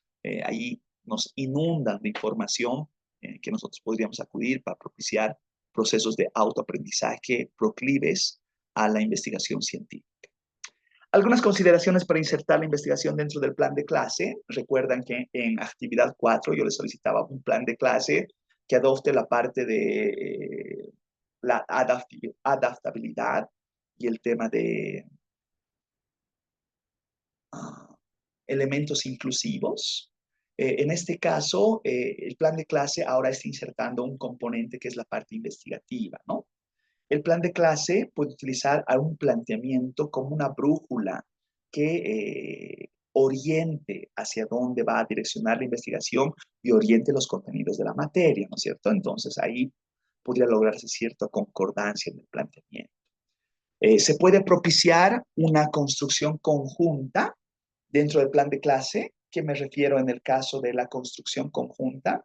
ahí nos inundan de información que nosotros podríamos acudir para propiciar procesos de autoaprendizaje proclives a la investigación científica. Algunas consideraciones para insertar la investigación dentro del plan de clase. Recuerdan que en actividad 4 yo les solicitaba un plan de clase que adopte la parte de la adaptabilidad y el tema de elementos inclusivos. En este caso, el plan de clase ahora está insertando un componente que es la parte investigativa, ¿no? El plan de clase puede utilizar un planteamiento como una brújula que oriente hacia dónde va a direccionar la investigación y oriente los contenidos de la materia, ¿no es cierto? Entonces ahí podría lograrse cierta concordancia en el planteamiento. Se puede propiciar una construcción conjunta dentro del plan de clase, que me refiero en el caso de la construcción conjunta,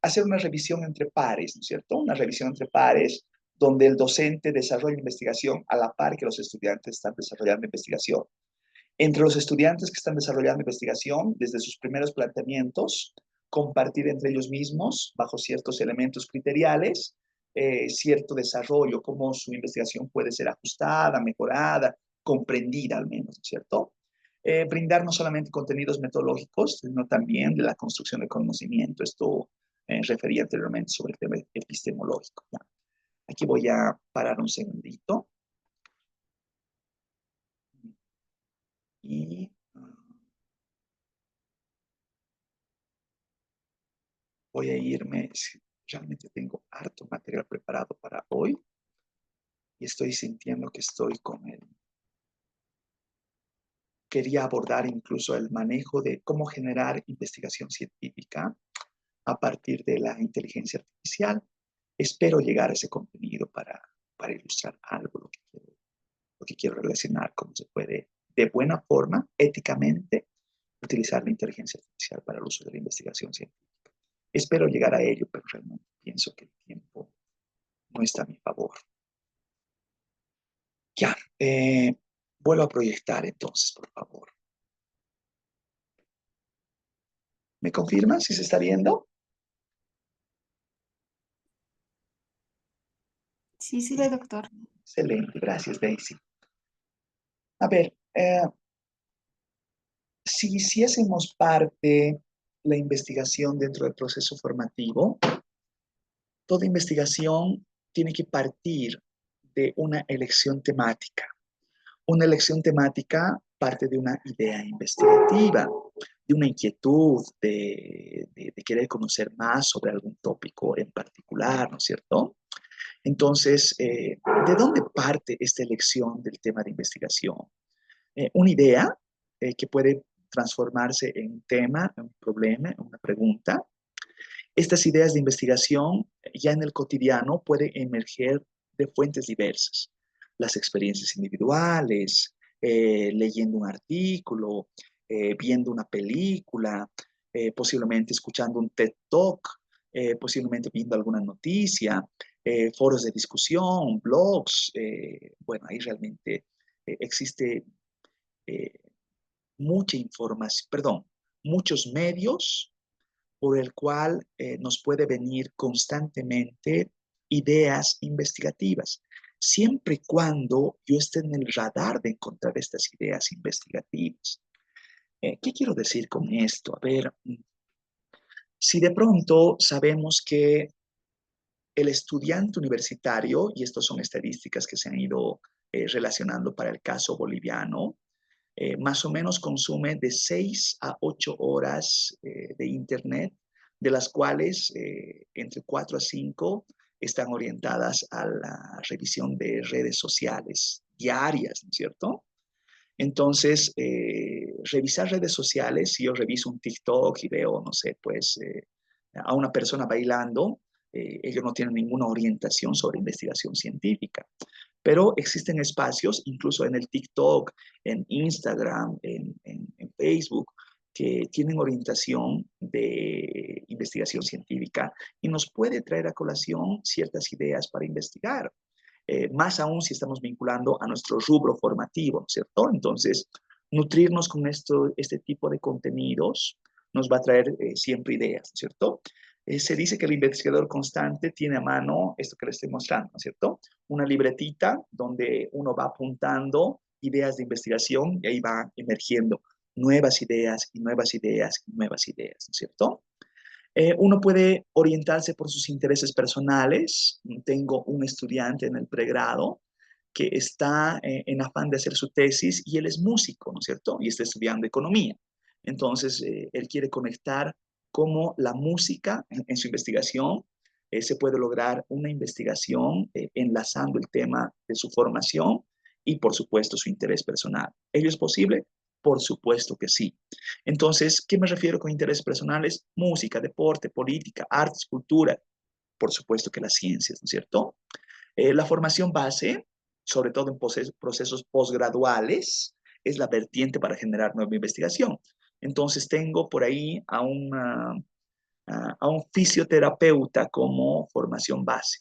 hacer una revisión entre pares, ¿no es cierto? Una revisión entre pares donde el docente desarrolla investigación a la par que los estudiantes están desarrollando investigación. Entre los estudiantes que están desarrollando investigación, desde sus primeros planteamientos, compartir entre ellos mismos, bajo ciertos elementos criteriales, cierto desarrollo, cómo su investigación puede ser ajustada, mejorada, comprendida al menos, ¿no es cierto? Brindar no solamente contenidos metodológicos, sino también de la construcción de conocimiento. Esto refería anteriormente sobre el tema epistemológico. ¿Ya? Aquí voy a parar un segundito. Y voy a irme, realmente tengo harto material preparado para hoy y estoy sintiendo que estoy con él. Quería abordar incluso el manejo de cómo generar investigación científica a partir de la inteligencia artificial. Espero llegar a ese contenido para ilustrar algo lo que quiero relacionar, cómo se puede de buena forma, éticamente, utilizar la inteligencia artificial para el uso de la investigación científica. Espero llegar a ello, pero realmente pienso que el tiempo no está a mi favor. Ya, vuelvo a proyectar entonces, por favor. ¿Me confirma si se está viendo? Sí, sí, ve, doctor. Excelente, gracias, Daisy. A ver, si hiciésemos parte la investigación dentro del proceso formativo, toda investigación tiene que partir de una elección temática. Una elección temática parte de una idea investigativa, de una inquietud, de querer conocer más sobre algún tópico en particular, ¿no es cierto? Entonces, ¿de dónde parte esta elección del tema de investigación? Una idea que puede transformarse en un tema, en un problema, en una pregunta. Estas ideas de investigación ya en el cotidiano pueden emerger de fuentes diversas. Las experiencias individuales, leyendo un artículo, viendo una película, posiblemente escuchando un TED Talk, posiblemente viendo alguna noticia, foros de discusión, blogs. Bueno, ahí realmente existe eh, mucha información, perdón, muchos medios por el cual nos puede venir constantemente ideas investigativas, siempre y cuando yo esté en el radar de encontrar estas ideas investigativas. ¿Qué quiero decir con esto? A ver, si de pronto sabemos que el estudiante universitario, y estas son estadísticas que se han ido relacionando para el caso boliviano, más o menos consume de 6 a 8 horas de Internet, de las cuales entre 4 a 5 están orientadas a la revisión de redes sociales diarias, ¿no es cierto? Entonces, revisar redes sociales, si yo reviso un TikTok y veo, no sé, pues a una persona bailando, ellos no tienen ninguna orientación sobre investigación científica. Pero existen espacios, incluso en el TikTok, en Instagram, en Facebook, que tienen orientación de investigación científica y nos puede traer a colación ciertas ideas para investigar. Más aún si estamos vinculando a nuestro rubro formativo, ¿no es cierto? Entonces, nutrirnos con este tipo de contenidos nos va a traer siempre ideas, ¿no es cierto? Se dice que el investigador constante tiene a mano esto que les estoy mostrando, ¿no es cierto? Una libretita donde uno va apuntando ideas de investigación y ahí va emergiendo nuevas ideas y nuevas ideas y nuevas ideas, ¿no es cierto? Uno puede orientarse por sus intereses personales. Tengo un estudiante en el pregrado que está en afán de hacer su tesis y él es músico, ¿no es cierto? Y está estudiando economía. Entonces, él quiere conectar cómo la música en su investigación se puede lograr una investigación enlazando el tema de su formación y, por supuesto, su interés personal. ¿Ello es posible? Por supuesto que sí. Entonces, ¿qué me refiero con intereses personales? Música, deporte, política, artes, cultura, por supuesto que las ciencias, ¿no es cierto? La formación base, sobre todo en procesos posgraduales, es la vertiente para generar nueva investigación. Entonces, tengo por ahí a un fisioterapeuta como formación base.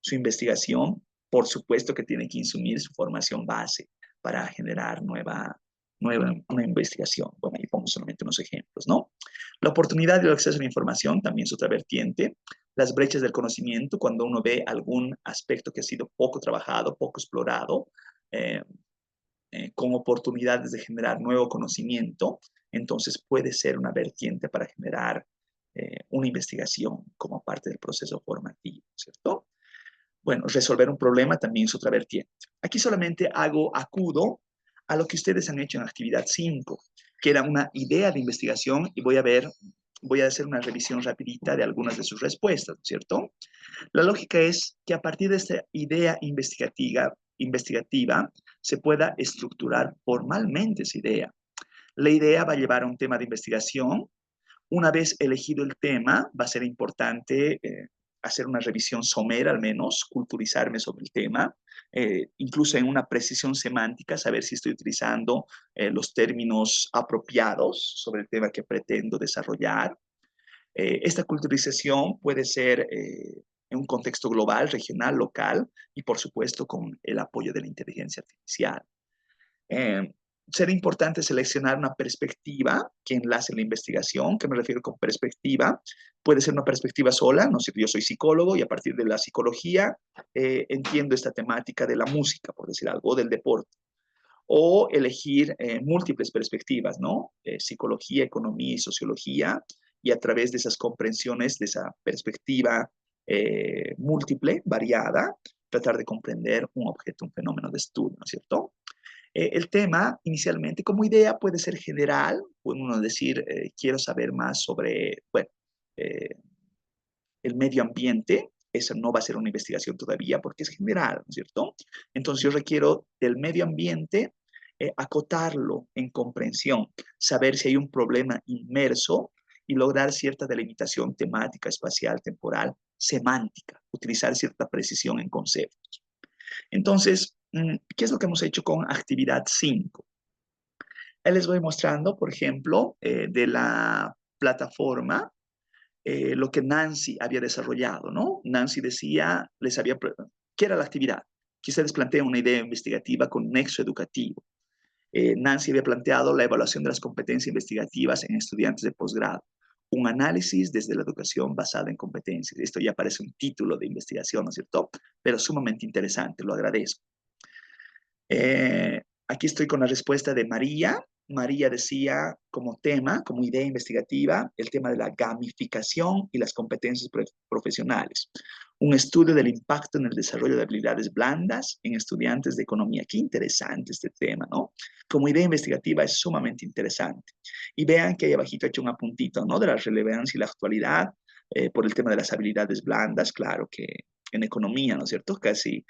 Su investigación, por supuesto que tiene que insumir su formación base para generar una investigación. Bueno, ahí pongo solamente unos ejemplos, ¿no? La oportunidad del acceso a la información también es otra vertiente. Las brechas del conocimiento, cuando uno ve algún aspecto que ha sido poco trabajado, poco explorado, con oportunidades de generar nuevo conocimiento, entonces puede ser una vertiente para generar una investigación como parte del proceso formativo, ¿cierto? Bueno, resolver un problema también es otra vertiente. Aquí solamente acudo a lo que ustedes han hecho en actividad 5, que era una idea de investigación, y voy a hacer una revisión rapidita de algunas de sus respuestas, ¿cierto? La lógica es que a partir de esta idea investigativa se pueda estructurar formalmente esa idea. La idea va a llevar a un tema de investigación. Una vez elegido el tema, va a ser importante hacer una revisión somera, al menos, culturizarme sobre el tema, incluso en una precisión semántica, saber si estoy utilizando los términos apropiados sobre el tema que pretendo desarrollar. Esta culturización puede ser en un contexto global, regional, local, y por supuesto con el apoyo de la inteligencia artificial. Será importante seleccionar una perspectiva que enlace la investigación. ¿Qué me refiero con perspectiva? Puede ser una perspectiva sola, no sé, yo soy psicólogo y a partir de la psicología entiendo esta temática de la música, por decir algo, o del deporte. O elegir múltiples perspectivas, ¿no? Psicología, economía y sociología, y a través de esas comprensiones, de esa perspectiva múltiple, variada, tratar de comprender un objeto, un fenómeno de estudio, ¿no es cierto? El tema, inicialmente, como idea, puede ser general. Puede uno decir, quiero saber más sobre, bueno, eh, el medio ambiente. Esa no va a ser una investigación todavía porque es general, ¿no es cierto? Entonces yo requiero del medio ambiente acotarlo en comprensión, saber si hay un problema inmerso y lograr cierta delimitación temática, espacial, temporal, semántica, utilizar cierta precisión en conceptos. Entonces, ¿qué es lo que hemos hecho con actividad 5? Ahí les voy mostrando, por ejemplo, de la plataforma, lo que Nancy había desarrollado, ¿no? Nancy decía, ¿qué era la actividad? Que ustedes plantean una idea investigativa con nexo educativo. Nancy había planteado la evaluación de las competencias investigativas en estudiantes de posgrado, un análisis desde la educación basada en competencias. Esto ya parece un título de investigación, ¿no es cierto? Pero sumamente interesante, lo agradezco. Aquí estoy con la respuesta de María. María decía como tema, como idea investigativa, el tema de la gamificación y las competencias profesionales. Un estudio del impacto en el desarrollo de habilidades blandas en estudiantes de economía. Qué interesante este tema, ¿no? Como idea investigativa es sumamente interesante. Y vean que ahí abajito he hecho un apuntito, ¿no? De la relevancia y la actualidad por el tema de las habilidades blandas. Claro que en economía, ¿no es cierto? Casi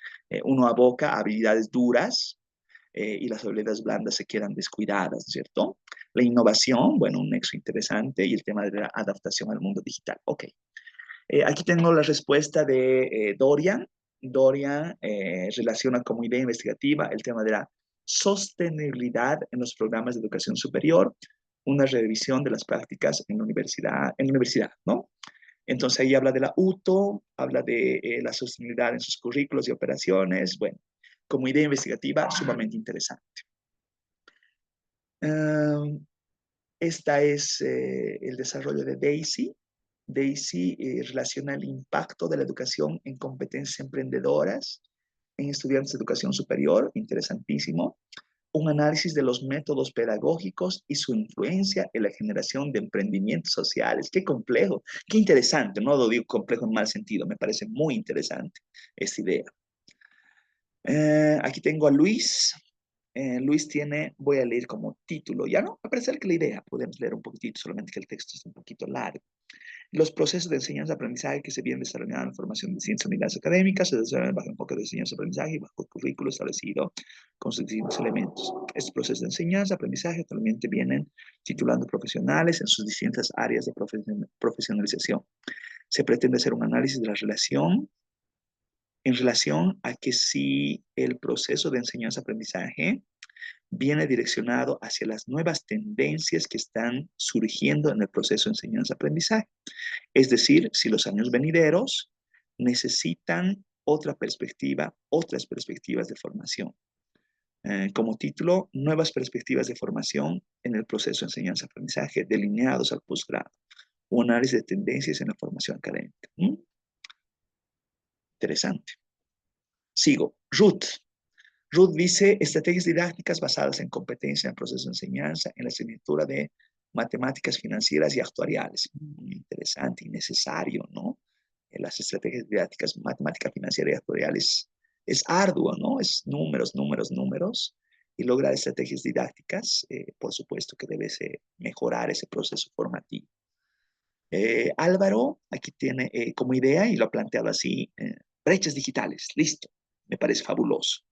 uno aboca a habilidades duras y las habilidades blandas se quedan descuidadas, ¿no es cierto? La innovación, bueno, un nexo interesante, y el tema de la adaptación al mundo digital. Ok. Aquí tengo la respuesta de Dorian. Dorian relaciona como idea investigativa el tema de la sostenibilidad en los programas de educación superior, una revisión de las prácticas en la universidad, ¿no? Entonces ahí habla de la UTO, habla de la sostenibilidad en sus currículos y operaciones. Bueno, como idea investigativa, sumamente interesante. Esta es el desarrollo de Daisy. Daisy relaciona el impacto de la educación en competencias emprendedoras en estudiantes de educación superior, interesantísimo. Un análisis de los métodos pedagógicos y su influencia en la generación de emprendimientos sociales. Qué complejo, qué interesante, no lo digo complejo en mal sentido, me parece muy interesante esta idea. Aquí tengo a Luis. Luis tiene, voy a leer como título, ya no, me parece que la idea, podemos leer un poquitito, solamente que el texto es un poquito largo. Los procesos de enseñanza-aprendizaje que se vienen desarrollando en formación de ciencias unidades académicas se desarrollan bajo enfoque de enseñanza-aprendizaje y bajo el currículo establecido con sus distintos elementos. Estos procesos de enseñanza-aprendizaje actualmente vienen titulando profesionales en sus distintas áreas de profesionalización. Se pretende hacer un análisis de la relación en relación a que si el proceso de enseñanza-aprendizaje viene direccionado hacia las nuevas tendencias que están surgiendo en el proceso de enseñanza-aprendizaje. Es decir, si los años venideros necesitan otra perspectiva, otras perspectivas de formación. Como título, nuevas perspectivas de formación en el proceso de enseñanza-aprendizaje delineados al posgrado. Un análisis de tendencias en la formación académica. Interesante. Sigo. Ruth. Ruth dice, estrategias didácticas basadas en competencia en el proceso de enseñanza, en la asignatura de matemáticas financieras y actuariales. Muy interesante y necesario, ¿no? Las estrategias didácticas, matemática financiera y actuariales es arduo, ¿no? Es números, números, números. Y lograr estrategias didácticas, por supuesto que debe mejorar ese proceso formativo. Álvaro aquí tiene como idea, y lo ha planteado así, brechas digitales, listo, me parece fabuloso.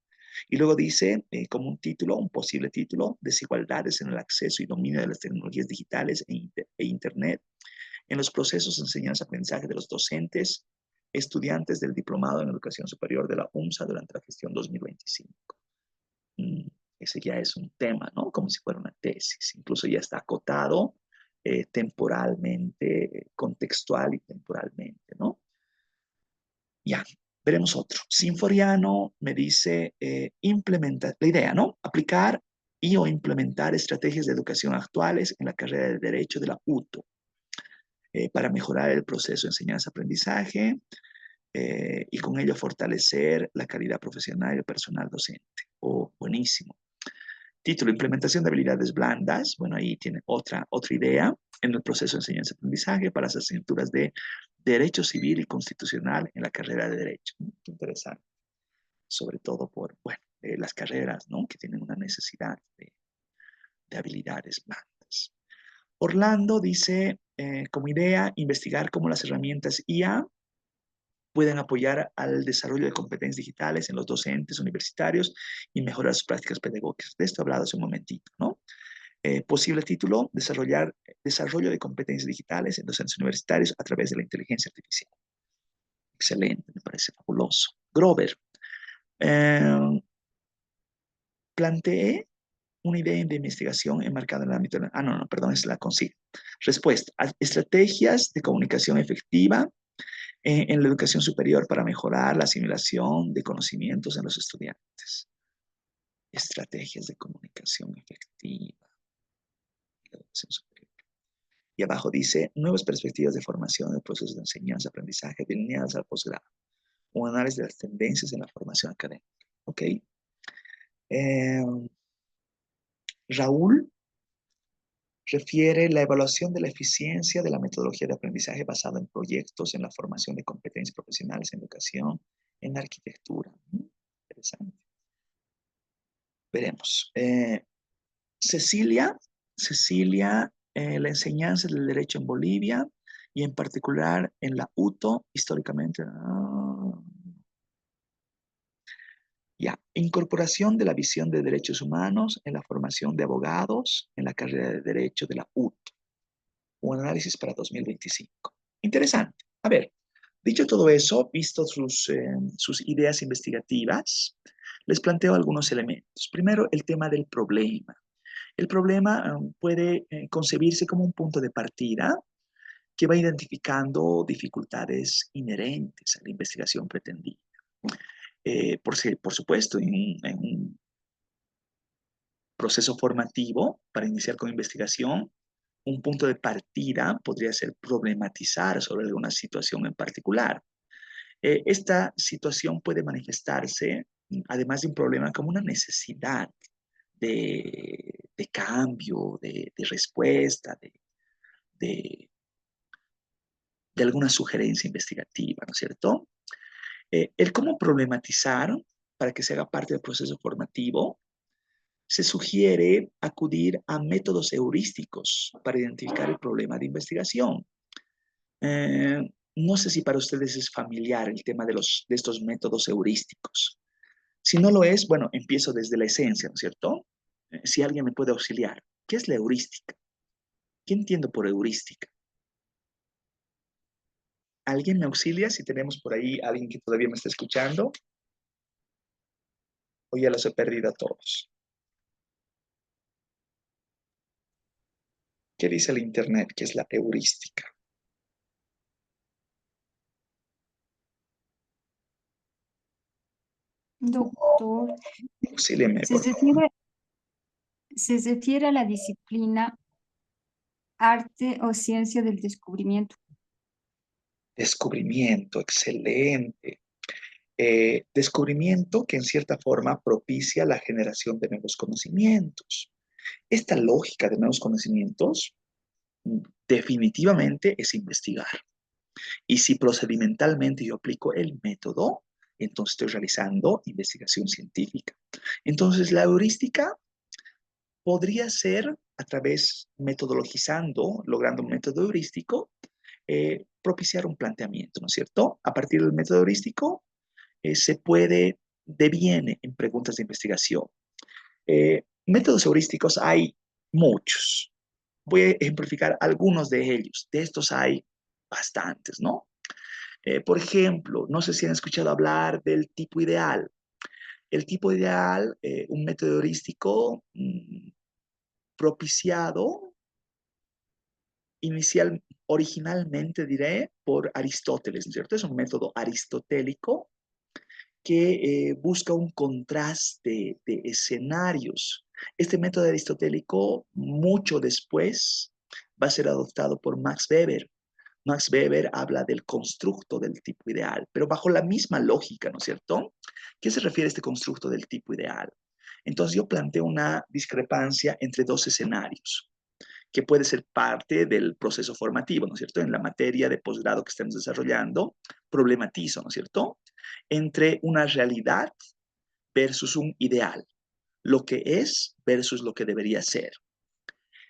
Y luego dice, como un título, un posible título, desigualdades en el acceso y dominio de las tecnologías digitales e Internet en los procesos de enseñanza-aprendizaje de los docentes, estudiantes del Diplomado en Educación Superior de la UMSA durante la gestión 2025. Ese ya es un tema, ¿no? Como si fuera una tesis. Incluso ya está acotado temporalmente, contextual y temporalmente, ¿no? Ya, veremos otro. Sinforiano me dice implementar, la idea, ¿no? Aplicar y o implementar estrategias de educación actuales en la carrera de Derecho de la UTO para mejorar el proceso de enseñanza-aprendizaje y con ello fortalecer la calidad profesional del personal docente. Oh, buenísimo. Título, implementación de habilidades blandas. Bueno, ahí tiene otra idea en el proceso de enseñanza-aprendizaje para las asignaturas de Derecho Civil y Constitucional en la carrera de Derecho. Qué interesante. Sobre todo por, bueno, las carreras, ¿no? Que tienen una necesidad de habilidades blandas. Orlando dice, como idea, investigar cómo las herramientas IA pueden apoyar al desarrollo de competencias digitales en los docentes universitarios y mejorar sus prácticas pedagógicas. De esto he hablado hace un momentito, ¿no? Posible título, desarrollo de competencias digitales en docentes universitarios a través de la inteligencia artificial. Excelente, me parece fabuloso. Grover, planteé una idea de investigación enmarcada en el ámbito... perdón, es la consigna. Respuesta, estrategias de comunicación efectiva en la educación superior para mejorar la asimilación de conocimientos en los estudiantes. Estrategias de comunicación efectiva en la educación superior. Y abajo dice, nuevas perspectivas de formación en el proceso de enseñanza-aprendizaje delineadas al posgrado. Un análisis de las tendencias en la formación académica. ¿Ok? Raúl refiere la evaluación de la eficiencia de la metodología de aprendizaje basada en proyectos en la formación de competencias profesionales en educación, en arquitectura. Interesante. Veremos. Cecilia, la enseñanza del derecho en Bolivia y en particular en la UTO, históricamente. Ya, incorporación de la visión de derechos humanos en la formación de abogados en la carrera de Derecho de la UTO. Un análisis para 2025. Interesante. A ver, dicho todo eso, visto sus ideas investigativas, les planteo algunos elementos. Primero, el tema del problema. El problema puede concebirse como un punto de partida que va identificando dificultades inherentes a la investigación pretendida. Por supuesto, en un proceso formativo para iniciar con investigación, un punto de partida podría ser problematizar sobre alguna situación en particular. Esta situación puede manifestarse, además de un problema, como una necesidad de cambio, de respuesta, de alguna sugerencia investigativa, ¿no es cierto? El cómo problematizar para que se haga parte del proceso formativo, se sugiere acudir a métodos heurísticos para identificar el problema de investigación. No sé si para ustedes es familiar el tema de estos métodos heurísticos. Si no lo es, bueno, empiezo desde la esencia, ¿no es cierto? Si alguien me puede auxiliar, ¿qué es la heurística? ¿Qué entiendo por heurística? ¿Alguien me auxilia? Si tenemos por ahí alguien que todavía me está escuchando, o ya los he perdido a todos. ¿Qué dice el Internet? ¿Qué es la heurística? Doctor, Auxíliame, se por favor. refiere, se refiere a la disciplina arte o ciencia del descubrimiento. Descubrimiento, excelente. descubrimiento que en cierta forma propicia la generación de nuevos conocimientos. Esta lógica de nuevos conocimientos definitivamente es investigar. Y si procedimentalmente yo aplico el método, entonces estoy realizando investigación científica. Entonces la heurística podría ser a través, metodologizando, logrando un método heurístico, propiciar un planteamiento, ¿no es cierto? A partir del método heurístico deviene en preguntas de investigación. Métodos heurísticos hay muchos. Voy a ejemplificar algunos de ellos. De estos hay bastantes, ¿no? Por ejemplo, no sé si han escuchado hablar del tipo ideal. El tipo ideal, un método heurístico propiciado originalmente diré por Aristóteles, ¿no es cierto? Es un método aristotélico que busca un contraste de escenarios. Este método aristotélico, mucho después, va a ser adoptado por Max Weber. Max Weber habla del constructo del tipo ideal, pero bajo la misma lógica, ¿no es cierto? ¿Qué se refiere a este constructo del tipo ideal? Entonces yo planteo una discrepancia entre dos escenarios que puede ser parte del proceso formativo, ¿no es cierto? En la materia de posgrado que estamos desarrollando, problematizo, ¿no es cierto? Entre una realidad versus un ideal, lo que es versus lo que debería ser.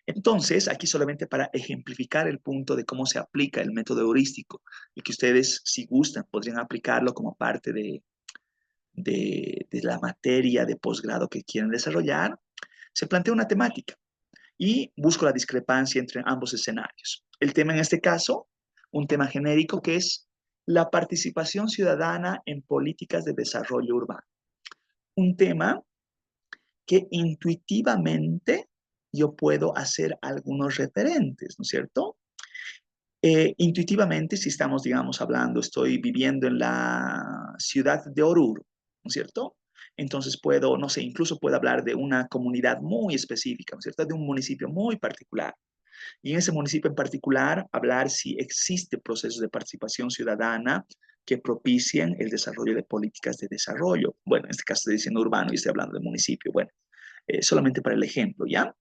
Entonces, aquí solamente para ejemplificar el punto de cómo se aplica el método heurístico y que ustedes, si gustan, podrían aplicarlo como parte de la materia de posgrado que quieren desarrollar, se plantea una temática y busco la discrepancia entre ambos escenarios. El tema en este caso, un tema genérico que es la participación ciudadana en políticas de desarrollo urbano. Un tema que intuitivamente yo puedo hacer algunos referentes, ¿no es cierto? Intuitivamente, si estamos, digamos, hablando, estoy viviendo en la ciudad de Oruro, ¿no es cierto? Entonces puedo, no sé, incluso puedo hablar de una comunidad muy específica, ¿no es cierto? De un municipio muy particular. Y en ese municipio en particular, hablar si existe procesos de participación ciudadana que propicien el desarrollo de políticas de desarrollo. Bueno, en este caso estoy diciendo urbano y estoy hablando de municipio. Bueno, solamente para el ejemplo, ¿ya?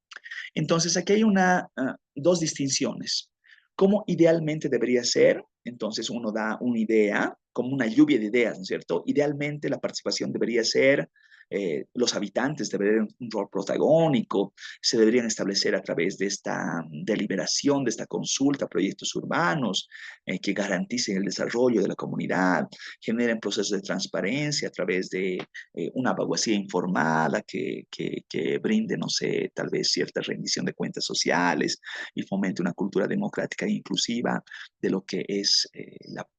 Entonces, aquí hay dos distinciones. ¿Cómo idealmente debería ser? Entonces, uno da una idea, como una lluvia de ideas, ¿no es cierto? Idealmente, la participación debería ser, los habitantes deberían un rol protagónico, se deberían establecer a través de esta deliberación, de esta consulta, proyectos urbanos que garanticen el desarrollo de la comunidad, generen procesos de transparencia a través de una abogacía informada que brinde, no sé, tal vez cierta rendición de cuentas sociales y fomente una cultura democrática e inclusiva de lo que es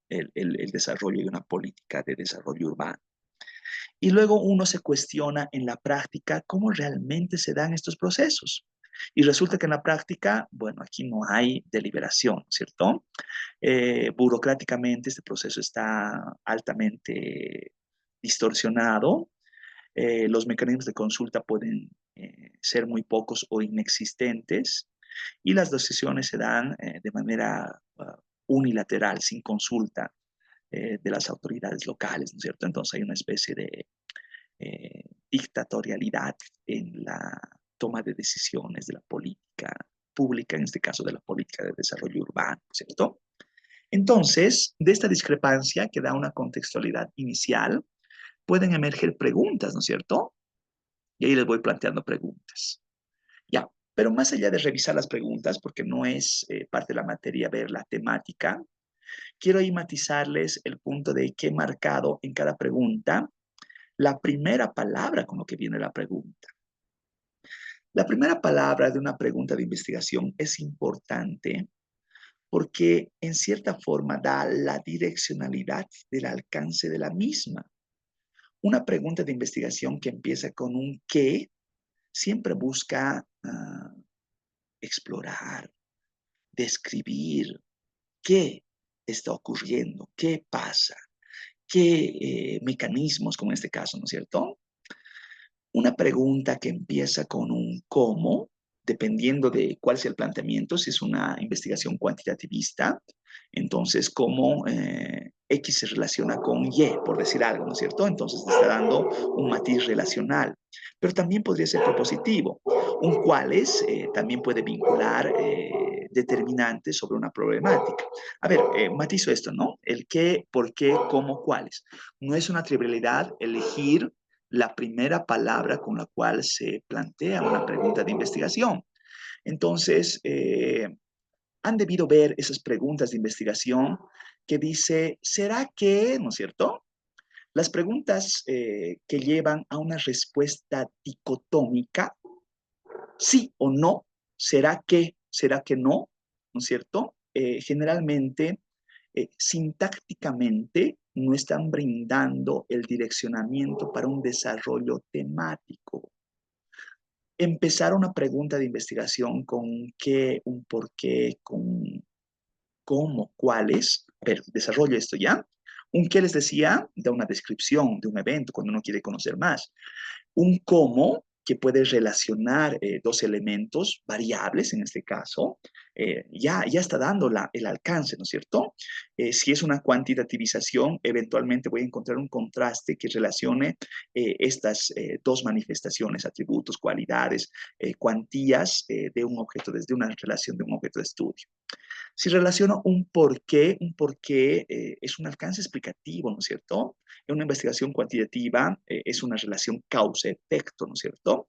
el desarrollo de una política de desarrollo urbano. Y luego uno se cuestiona en la práctica cómo realmente se dan estos procesos. Y resulta que en la práctica, bueno, aquí no hay deliberación, ¿cierto? Burocráticamente este proceso está altamente distorsionado. Los mecanismos de consulta pueden ser muy pocos o inexistentes y las decisiones se dan de manera unilateral, sin consulta de las autoridades locales, ¿no es cierto? Entonces hay una especie de dictatorialidad en la toma de decisiones de la política pública, en este caso de la política de desarrollo urbano, ¿cierto? Entonces, de esta discrepancia que da una contextualidad inicial, pueden emerger preguntas, ¿no es cierto? Y ahí les voy planteando preguntas. Ya, pero más allá de revisar las preguntas, porque no es parte de la materia ver la temática, quiero ahí matizarles el punto de que he marcado en cada pregunta la primera palabra con lo que viene la pregunta. La primera palabra de una pregunta de investigación es importante porque en cierta forma da la direccionalidad del alcance de la misma. Una pregunta de investigación que empieza con un qué siempre busca explorar, describir qué está ocurriendo, qué pasa, qué mecanismos, como en este caso, ¿no es cierto? Una pregunta que empieza con un cómo dependiendo de cuál sea el planteamiento, si es una investigación cuantitativista, entonces cómo X se relaciona con Y, por decir algo, ¿no es cierto? Entonces te está dando un matiz relacional. Pero también podría ser propositivo. Un cuáles también puede vincular determinantes sobre una problemática. A ver, matizo esto, ¿no? El qué, por qué, cómo, cuáles. No es una trivialidad elegir la primera palabra con la cual se plantea una pregunta de investigación. Entonces, han debido ver esas preguntas de investigación que dice, ¿será que, no es cierto? Las preguntas que llevan a una respuesta dicotómica, sí o no, será que no, ¿no es cierto? Generalmente, sintácticamente, no están brindando el direccionamiento para un desarrollo temático. Empezar una pregunta de investigación con un qué, un por qué, con cómo, cuáles. A ver, desarrollo esto ya. Un qué les decía, da una descripción de un evento cuando uno quiere conocer más. Un cómo que puede relacionar dos elementos variables, en este caso, ya está dando el alcance, ¿no es cierto? Si es una cuantitativización, eventualmente voy a encontrar un contraste que relacione estas dos manifestaciones, atributos, cualidades, cuantías de un objeto, desde una relación de un objeto de estudio. Si relaciono un porqué es un alcance explicativo, ¿no es cierto? En una investigación cuantitativa es una relación causa-efecto, ¿no es cierto?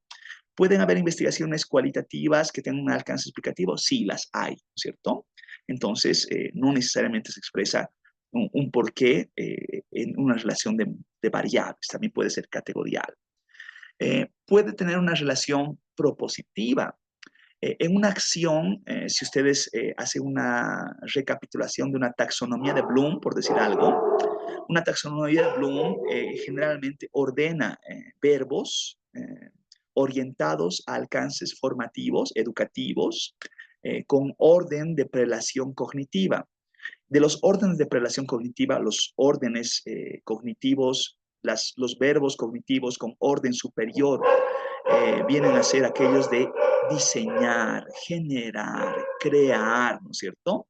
¿Pueden haber investigaciones cualitativas que tengan un alcance explicativo? Sí, las hay, ¿no es cierto? Entonces, no necesariamente se expresa un porqué en una relación de variables, también puede ser categorial. Puede tener una relación propositiva. En una acción, si ustedes hacen una recapitulación de una taxonomía de Bloom, por decir algo, una taxonomía de Bloom generalmente ordena verbos orientados a alcances formativos, educativos, con orden de prelación cognitiva. De los órdenes de prelación cognitiva, los órdenes cognitivos, los verbos cognitivos con orden superior vienen a ser aquellos de diseñar, generar, crear, ¿no es cierto?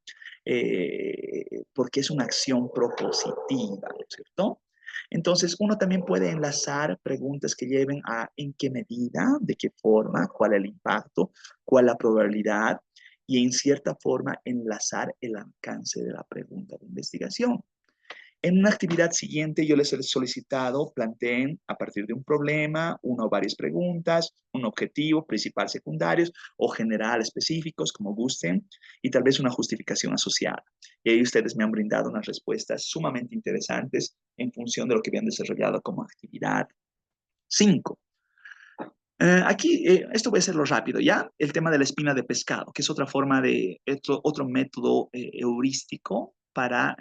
Porque es una acción propositiva, ¿no es cierto? Entonces, uno también puede enlazar preguntas que lleven a en qué medida, de qué forma, cuál es el impacto, cuál es la probabilidad, y en cierta forma enlazar el alcance de la pregunta de investigación. En una actividad siguiente yo les he solicitado planteen a partir de un problema, una o varias preguntas, un objetivo principal, secundarios o general específicos, como gusten, y tal vez una justificación asociada. Y ahí ustedes me han brindado unas respuestas sumamente interesantes en función de lo que habían desarrollado como actividad 5. Aquí, esto voy a hacerlo rápido, ¿ya? El tema de la espina de pescado, que es otra forma de, otro método heurístico para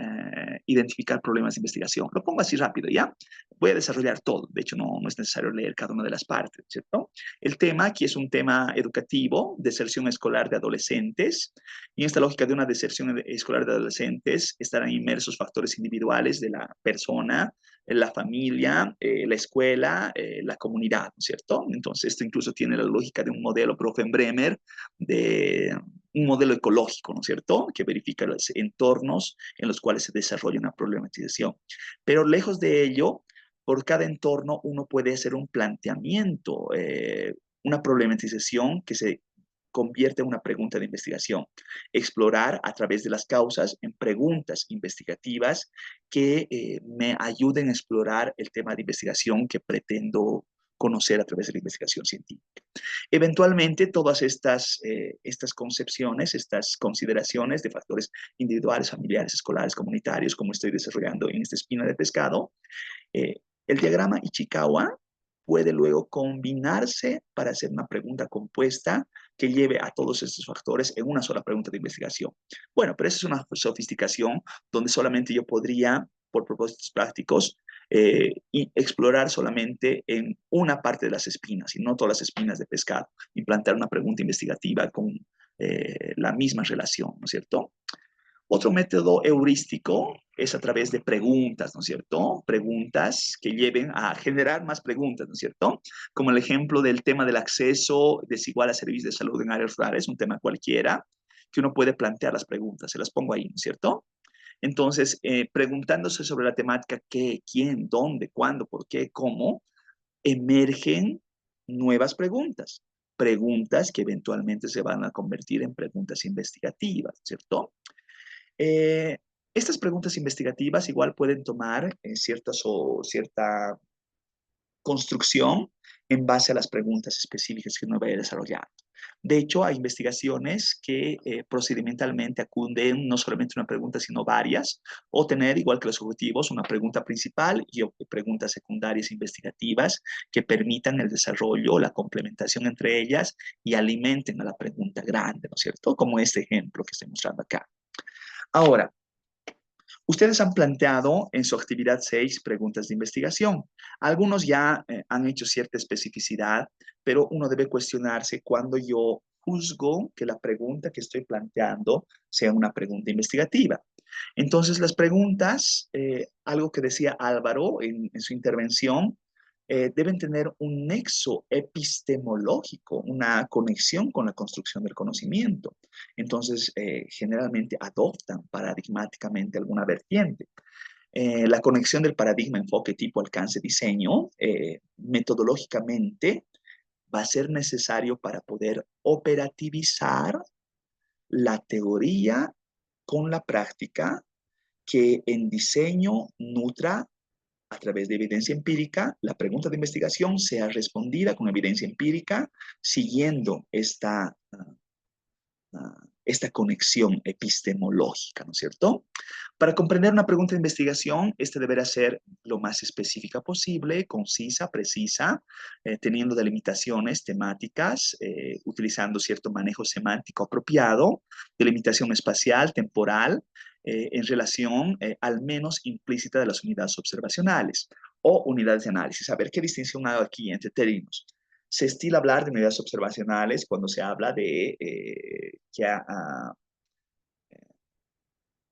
identificar problemas de investigación. Lo pongo así rápido, ¿ya? Voy a desarrollar todo. De hecho, no es necesario leer cada una de las partes, ¿cierto? El tema aquí es un tema educativo, deserción escolar de adolescentes. Y en esta lógica de una deserción escolar de adolescentes estarán inmersos factores individuales de la persona, la familia, la escuela, la comunidad, ¿no es cierto? Entonces, esto incluso tiene la lógica de un modelo Brophen-Bremer, de un modelo ecológico, ¿no es cierto? Que verifica los entornos en los cuales se desarrolla una problematización. Pero lejos de ello, por cada entorno uno puede hacer un planteamiento, una problematización que se convierte en una pregunta de investigación. Explorar a través de las causas en preguntas investigativas que me ayuden a explorar el tema de investigación que pretendo conocer a través de la investigación científica. Eventualmente, todas estas concepciones, estas consideraciones de factores individuales, familiares, escolares, comunitarios, como estoy desarrollando en esta espina de pescado, el diagrama Ichikawa puede luego combinarse para hacer una pregunta compuesta que lleve a todos estos factores en una sola pregunta de investigación. Bueno, pero esa es una sofisticación donde solamente yo podría, por propósitos prácticos, y explorar solamente en una parte de las espinas y no todas las espinas de pescado y plantear una pregunta investigativa con la misma relación, ¿no es cierto? Otro método heurístico es a través de preguntas, ¿no es cierto? Preguntas que lleven a generar más preguntas, ¿no es cierto? Como el ejemplo del tema del acceso desigual a servicios de salud en áreas rurales, un tema cualquiera, que uno puede plantear las preguntas, se las pongo ahí, ¿no es cierto? Entonces, preguntándose sobre la temática qué, quién, dónde, cuándo, por qué, cómo, emergen nuevas preguntas. Preguntas que eventualmente se van a convertir en preguntas investigativas, ¿cierto? Eh, estas preguntas investigativas igual pueden tomar cierta construcción en base a las preguntas específicas que uno vaya desarrollando. De hecho, hay investigaciones que procedimentalmente acuden no solamente una pregunta, sino varias, o tener, igual que los objetivos, una pregunta principal y preguntas secundarias investigativas que permitan el desarrollo, la complementación entre ellas y alimenten a la pregunta grande, ¿no es cierto? Como este ejemplo que estoy mostrando acá. Ahora, ustedes han planteado en su actividad 6 preguntas de investigación. Algunos ya han hecho cierta especificidad, pero uno debe cuestionarse cuando yo juzgo que la pregunta que estoy planteando sea una pregunta investigativa. Entonces, las preguntas, algo que decía Álvaro en su intervención, deben tener un nexo epistemológico, una conexión con la construcción del conocimiento. Entonces, generalmente adoptan paradigmáticamente alguna vertiente. La conexión del paradigma, enfoque, tipo, alcance, diseño, metodológicamente va a ser necesario para poder operativizar la teoría con la práctica que en diseño nutra a través de evidencia empírica, la pregunta de investigación sea respondida con evidencia empírica, siguiendo esta conexión epistemológica, ¿no es cierto? Para comprender una pregunta de investigación, esta deberá ser lo más específica posible, concisa, precisa, teniendo delimitaciones temáticas, utilizando cierto manejo semántico apropiado, delimitación espacial, temporal, en relación al menos implícita de las unidades observacionales o unidades de análisis. A ver, ¿qué distinción hago aquí entre términos? Se estila hablar de unidades observacionales cuando se habla de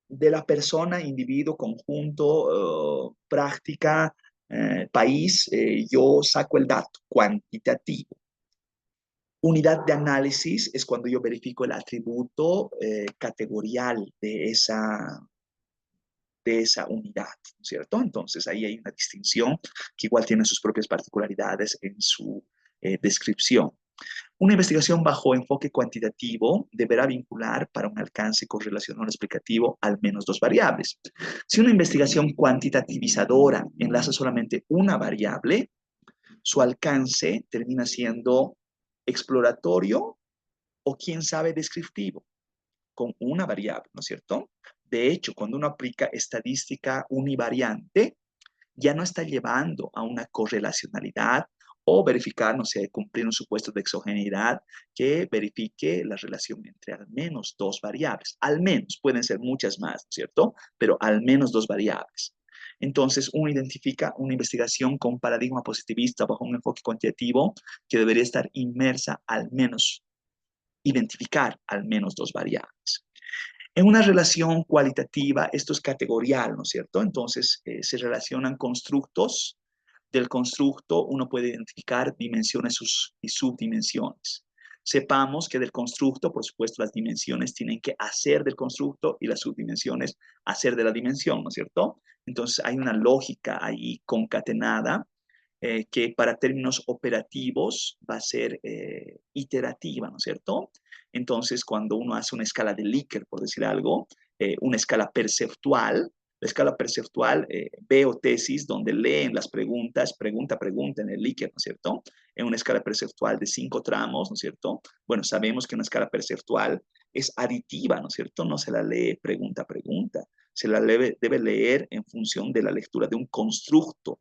la persona, individuo, conjunto, práctica, país. Yo saco el dato cuantitativo. Unidad de análisis es cuando yo verifico el atributo categorial de esa unidad, ¿cierto? Entonces ahí hay una distinción que igual tiene sus propias particularidades en su descripción. Una investigación bajo enfoque cuantitativo deberá vincular para un alcance correlacional explicativo al menos 2 variables. Si una investigación cuantitativizadora enlaza solamente una variable, su alcance termina siendo exploratorio o, quién sabe, descriptivo con una variable, ¿no es cierto? De hecho, cuando uno aplica estadística univariante, ya no está llevando a una correlacionalidad o verificar, no sé, cumplir un supuesto de exogeneidad que verifique la relación entre al menos 2 variables. Al menos, pueden ser muchas más, ¿cierto? Pero al menos 2 variables. Entonces, uno identifica una investigación con paradigma positivista bajo un enfoque cuantitativo que debería estar inmersa al menos, identificar al menos 2 variables. En una relación cualitativa, esto es categorial, ¿no es cierto? Entonces, se relacionan constructos. Del constructo uno puede identificar dimensiones y subdimensiones. Sepamos que del constructo, por supuesto, las dimensiones tienen que hacer del constructo y las subdimensiones hacer de la dimensión, ¿no es cierto? Entonces, hay una lógica ahí concatenada que para términos operativos va a ser iterativa, ¿no es cierto? Entonces, cuando uno hace una escala de Likert, por decir algo, una escala perceptual, la escala perceptual, veo tesis donde leen las preguntas, pregunta en el Likert, ¿no es cierto? En una escala perceptual de 5 tramos, ¿no es cierto? Bueno, sabemos que una escala perceptual es aditiva, ¿no es cierto? No se la lee pregunta a pregunta, se la debe leer en función de la lectura de un constructo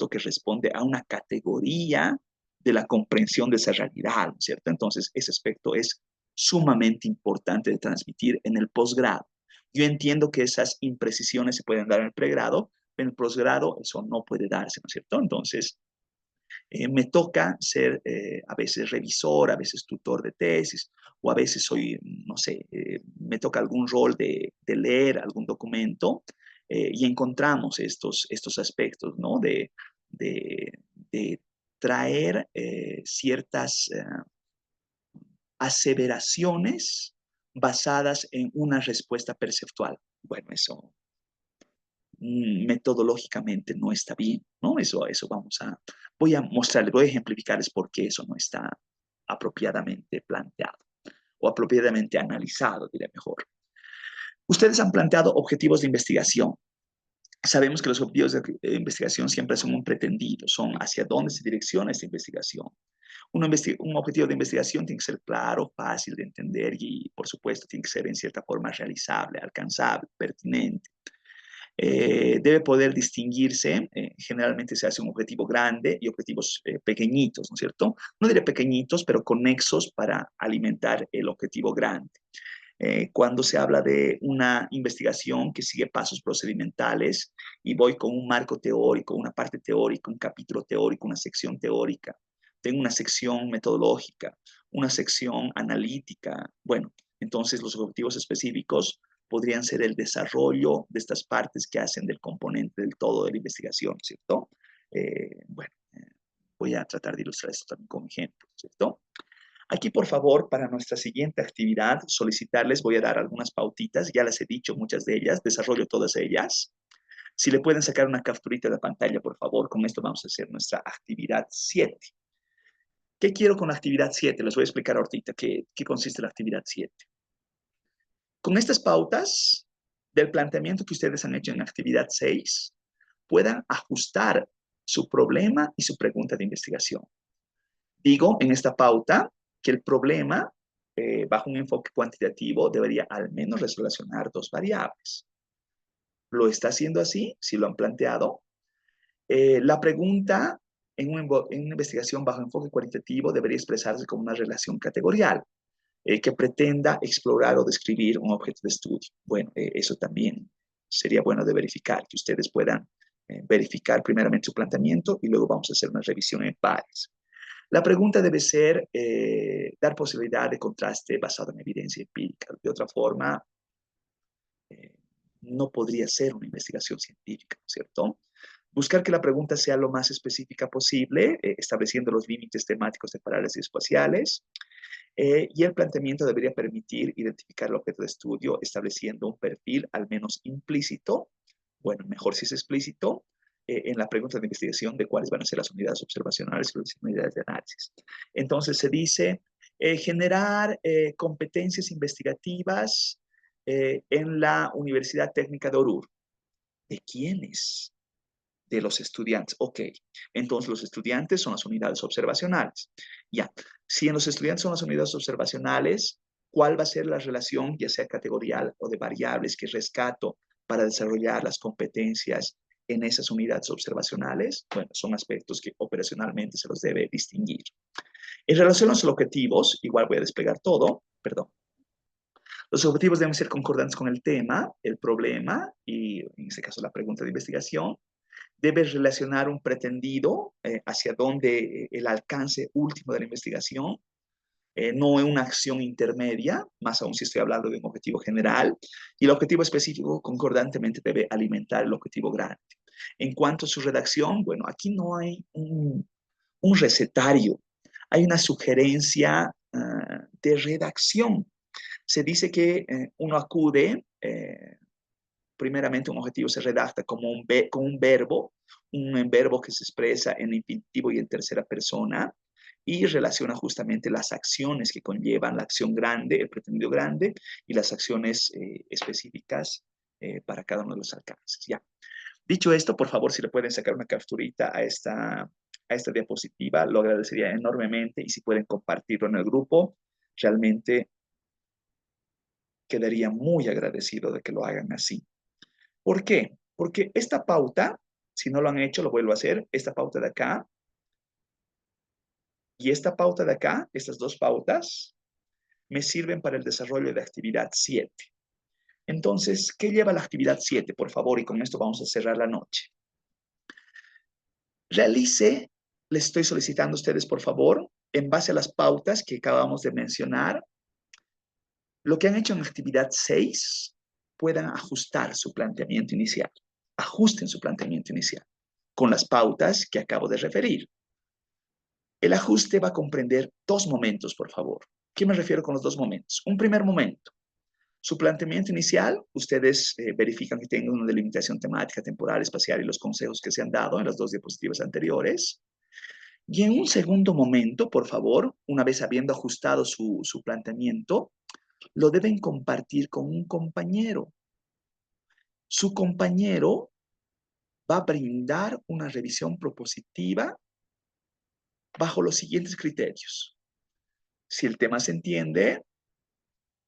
que responde a una categoría de la comprensión de esa realidad, ¿no es cierto? Entonces, ese aspecto es sumamente importante de transmitir en el posgrado. Yo entiendo que esas imprecisiones se pueden dar en el pregrado, pero en el posgrado eso no puede darse, ¿no es cierto? Entonces, me toca ser a veces revisor, a veces tutor de tesis, o a veces soy, no sé, me toca algún rol de leer algún documento y encontramos estos aspectos, ¿no? De traer ciertas aseveraciones basadas en una respuesta perceptual. Bueno, eso metodológicamente no está bien, ¿no? Eso voy a mostrarles, voy a ejemplificarles por qué eso no está apropiadamente planteado o apropiadamente analizado, diré mejor. Ustedes han planteado objetivos de investigación. Sabemos que los objetivos de investigación siempre son un pretendido, son hacia dónde se direcciona esta investigación. Un objetivo de investigación tiene que ser claro, fácil de entender y, por supuesto, tiene que ser en cierta forma realizable, alcanzable, pertinente. Debe poder distinguirse, generalmente se hace un objetivo grande y objetivos pequeñitos, ¿no es cierto? No diré pequeñitos, pero conexos para alimentar el objetivo grande. Cuando se habla de una investigación que sigue pasos procedimentales y voy con un marco teórico, una parte teórica, un capítulo teórico, una sección teórica, tengo una sección metodológica, una sección analítica, bueno, entonces los objetivos específicos podrían ser el desarrollo de estas partes que hacen del componente del todo de la investigación, ¿cierto? Bueno, voy a tratar de ilustrar esto también con ejemplos, ¿cierto? Aquí, por favor, para nuestra siguiente actividad, solicitarles, voy a dar algunas pautitas, ya les he dicho muchas de ellas, desarrollo todas ellas. Si le pueden sacar una capturita de la pantalla, por favor, con esto vamos a hacer nuestra actividad 7. ¿Qué quiero con la actividad 7? Les voy a explicar ahorita qué consiste la actividad 7. Con estas pautas del planteamiento que ustedes han hecho en la actividad 6, puedan ajustar su problema y su pregunta de investigación. Digo en esta pauta que el problema, bajo un enfoque cuantitativo, debería al menos relacionar dos variables. ¿Lo está haciendo así? Si lo han planteado. La pregunta en una investigación bajo enfoque cualitativo debería expresarse como una relación categorial que pretenda explorar o describir un objeto de estudio. Bueno, eso también sería bueno de verificar, que ustedes puedan verificar primeramente su planteamiento y luego vamos a hacer una revisión en pares. La pregunta debe ser dar posibilidad de contraste basado en evidencia empírica. De otra forma, no podría ser una investigación científica, ¿cierto? Buscar que la pregunta sea lo más específica posible, estableciendo los límites temáticos temporales y espaciales. Y el planteamiento debería permitir identificar el objeto de estudio, estableciendo un perfil al menos implícito, bueno, mejor si es explícito, en la pregunta de investigación de cuáles van a ser las unidades observacionales y las unidades de análisis. Entonces se dice generar competencias investigativas en la Universidad Técnica de Oruro. ¿De quiénes? De los estudiantes. Ok, entonces los estudiantes son las unidades observacionales. Ya, si en los estudiantes son las unidades observacionales, ¿cuál va a ser la relación, ya sea categorial o de variables que rescato para desarrollar las competencias en esas unidades observacionales? Bueno, son aspectos que operacionalmente se los debe distinguir. En relación a los objetivos, igual voy a desplegar todo, perdón. Los objetivos deben ser concordantes con el tema, el problema y, en este caso, la pregunta de investigación. Debe relacionar un pretendido hacia dónde el alcance último de la investigación, no es una acción intermedia, más aún si estoy hablando de un objetivo general, y el objetivo específico concordantemente debe alimentar el objetivo grande. En cuanto a su redacción, bueno, aquí no hay un recetario, hay una sugerencia de redacción. Se dice que uno acude primeramente un objetivo se redacta como con un verbo que se expresa en infinitivo y en tercera persona y relaciona justamente las acciones que conllevan la acción grande, el pretendido grande, y las acciones específicas para cada uno de los alcances. Ya. Dicho esto, por favor, si le pueden sacar una capturita a esta diapositiva, lo agradecería enormemente, y si pueden compartirlo en el grupo, realmente quedaría muy agradecido de que lo hagan así. ¿Por qué? Porque esta pauta, si no lo han hecho, lo vuelvo a hacer, esta pauta de acá y esta pauta de acá, estas dos pautas, me sirven para el desarrollo de actividad 7. Entonces, ¿qué lleva la actividad 7, por favor? Y con esto vamos a cerrar la noche. Realice, les estoy solicitando a ustedes, por favor, en base a las pautas que acabamos de mencionar, lo que han hecho en actividad 6, puedan ajustar su planteamiento inicial. Ajusten su planteamiento inicial con las pautas que acabo de referir. El ajuste va a comprender 2 momentos, por favor. ¿Qué me refiero con los 2 momentos? Un primer momento. Su planteamiento inicial, ustedes verifican que tengan una delimitación temática, temporal, espacial y los consejos que se han dado en las 2 diapositivas anteriores. Y en un segundo momento, por favor, una vez habiendo ajustado su planteamiento, lo deben compartir con un compañero. Su compañero va a brindar una revisión propositiva bajo los siguientes criterios. Si el tema se entiende,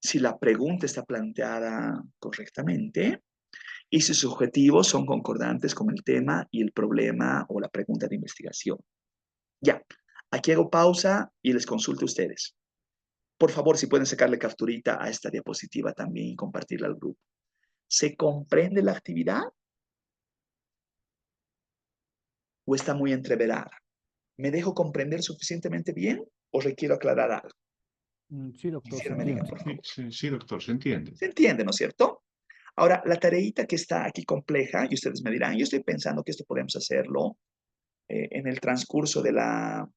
si la pregunta está planteada correctamente y si sus objetivos son concordantes con el tema y el problema o la pregunta de investigación. Ya, aquí hago pausa y les consulto a ustedes. Por favor, si pueden sacarle capturita a esta diapositiva también y compartirla al grupo. ¿Se comprende la actividad? ¿O está muy entreverada? ¿Me dejo comprender suficientemente bien o requiero aclarar algo? Sí, doctor, Quisiera se me digan, entiende. por favor. Sí, doctor, se entiende. ¿Se entiende, no es cierto? Ahora, la tareita que está aquí compleja, y ustedes me dirán, yo estoy pensando que esto podemos hacerlo en el transcurso de la...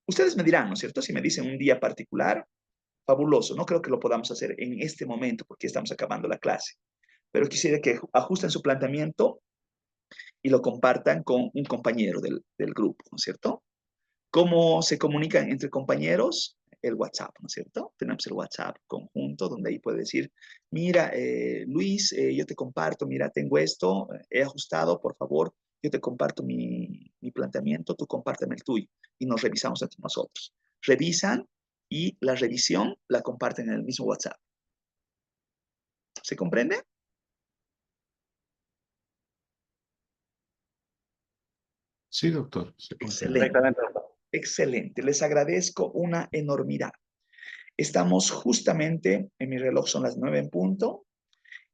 Ustedes me dirán, ¿no es cierto? Si me dicen un día particular, fabuloso. No creo que lo podamos hacer en este momento porque estamos acabando la clase. Pero quisiera que ajusten su planteamiento y lo compartan con un compañero del grupo, ¿no es cierto? ¿Cómo se comunican entre compañeros? El WhatsApp, ¿no es cierto? Tenemos el WhatsApp conjunto donde ahí puede decir, mira, Luis, yo te comparto, mira, tengo esto, he ajustado, por favor, yo te comparto mi planteamiento, tú compárteme el tuyo y nos revisamos entre nosotros. Revisan y la revisión la comparten en el mismo WhatsApp. ¿Se comprende? Sí, doctor. Excelente. Excelente. Les agradezco una enormidad. Estamos justamente, en mi reloj son las 9 en punto,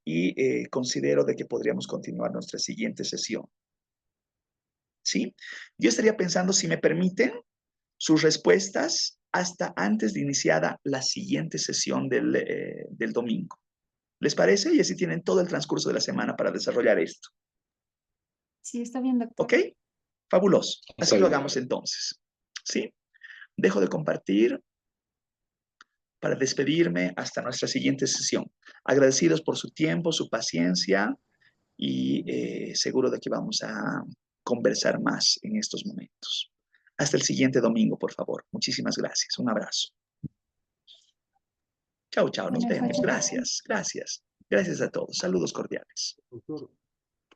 y considero de que podríamos continuar nuestra siguiente sesión. ¿Sí? Yo estaría pensando, si me permiten, sus respuestas hasta antes de iniciada la siguiente sesión del domingo. ¿Les parece? Y así tienen todo el transcurso de la semana para desarrollar esto. Sí, está bien, doctor. ¿Ok? Fabuloso. Está Así lo bien. hagamos entonces. ¿Sí? Dejo de compartir para despedirme hasta nuestra siguiente sesión. Agradecidos por su tiempo, su paciencia y seguro de que vamos a conversar más en estos momentos. Hasta el siguiente domingo, por favor. Muchísimas gracias. Un abrazo. Chao, chao. Nos Buenas vemos. noches. Gracias, gracias. Gracias a todos. Saludos cordiales. Doctor,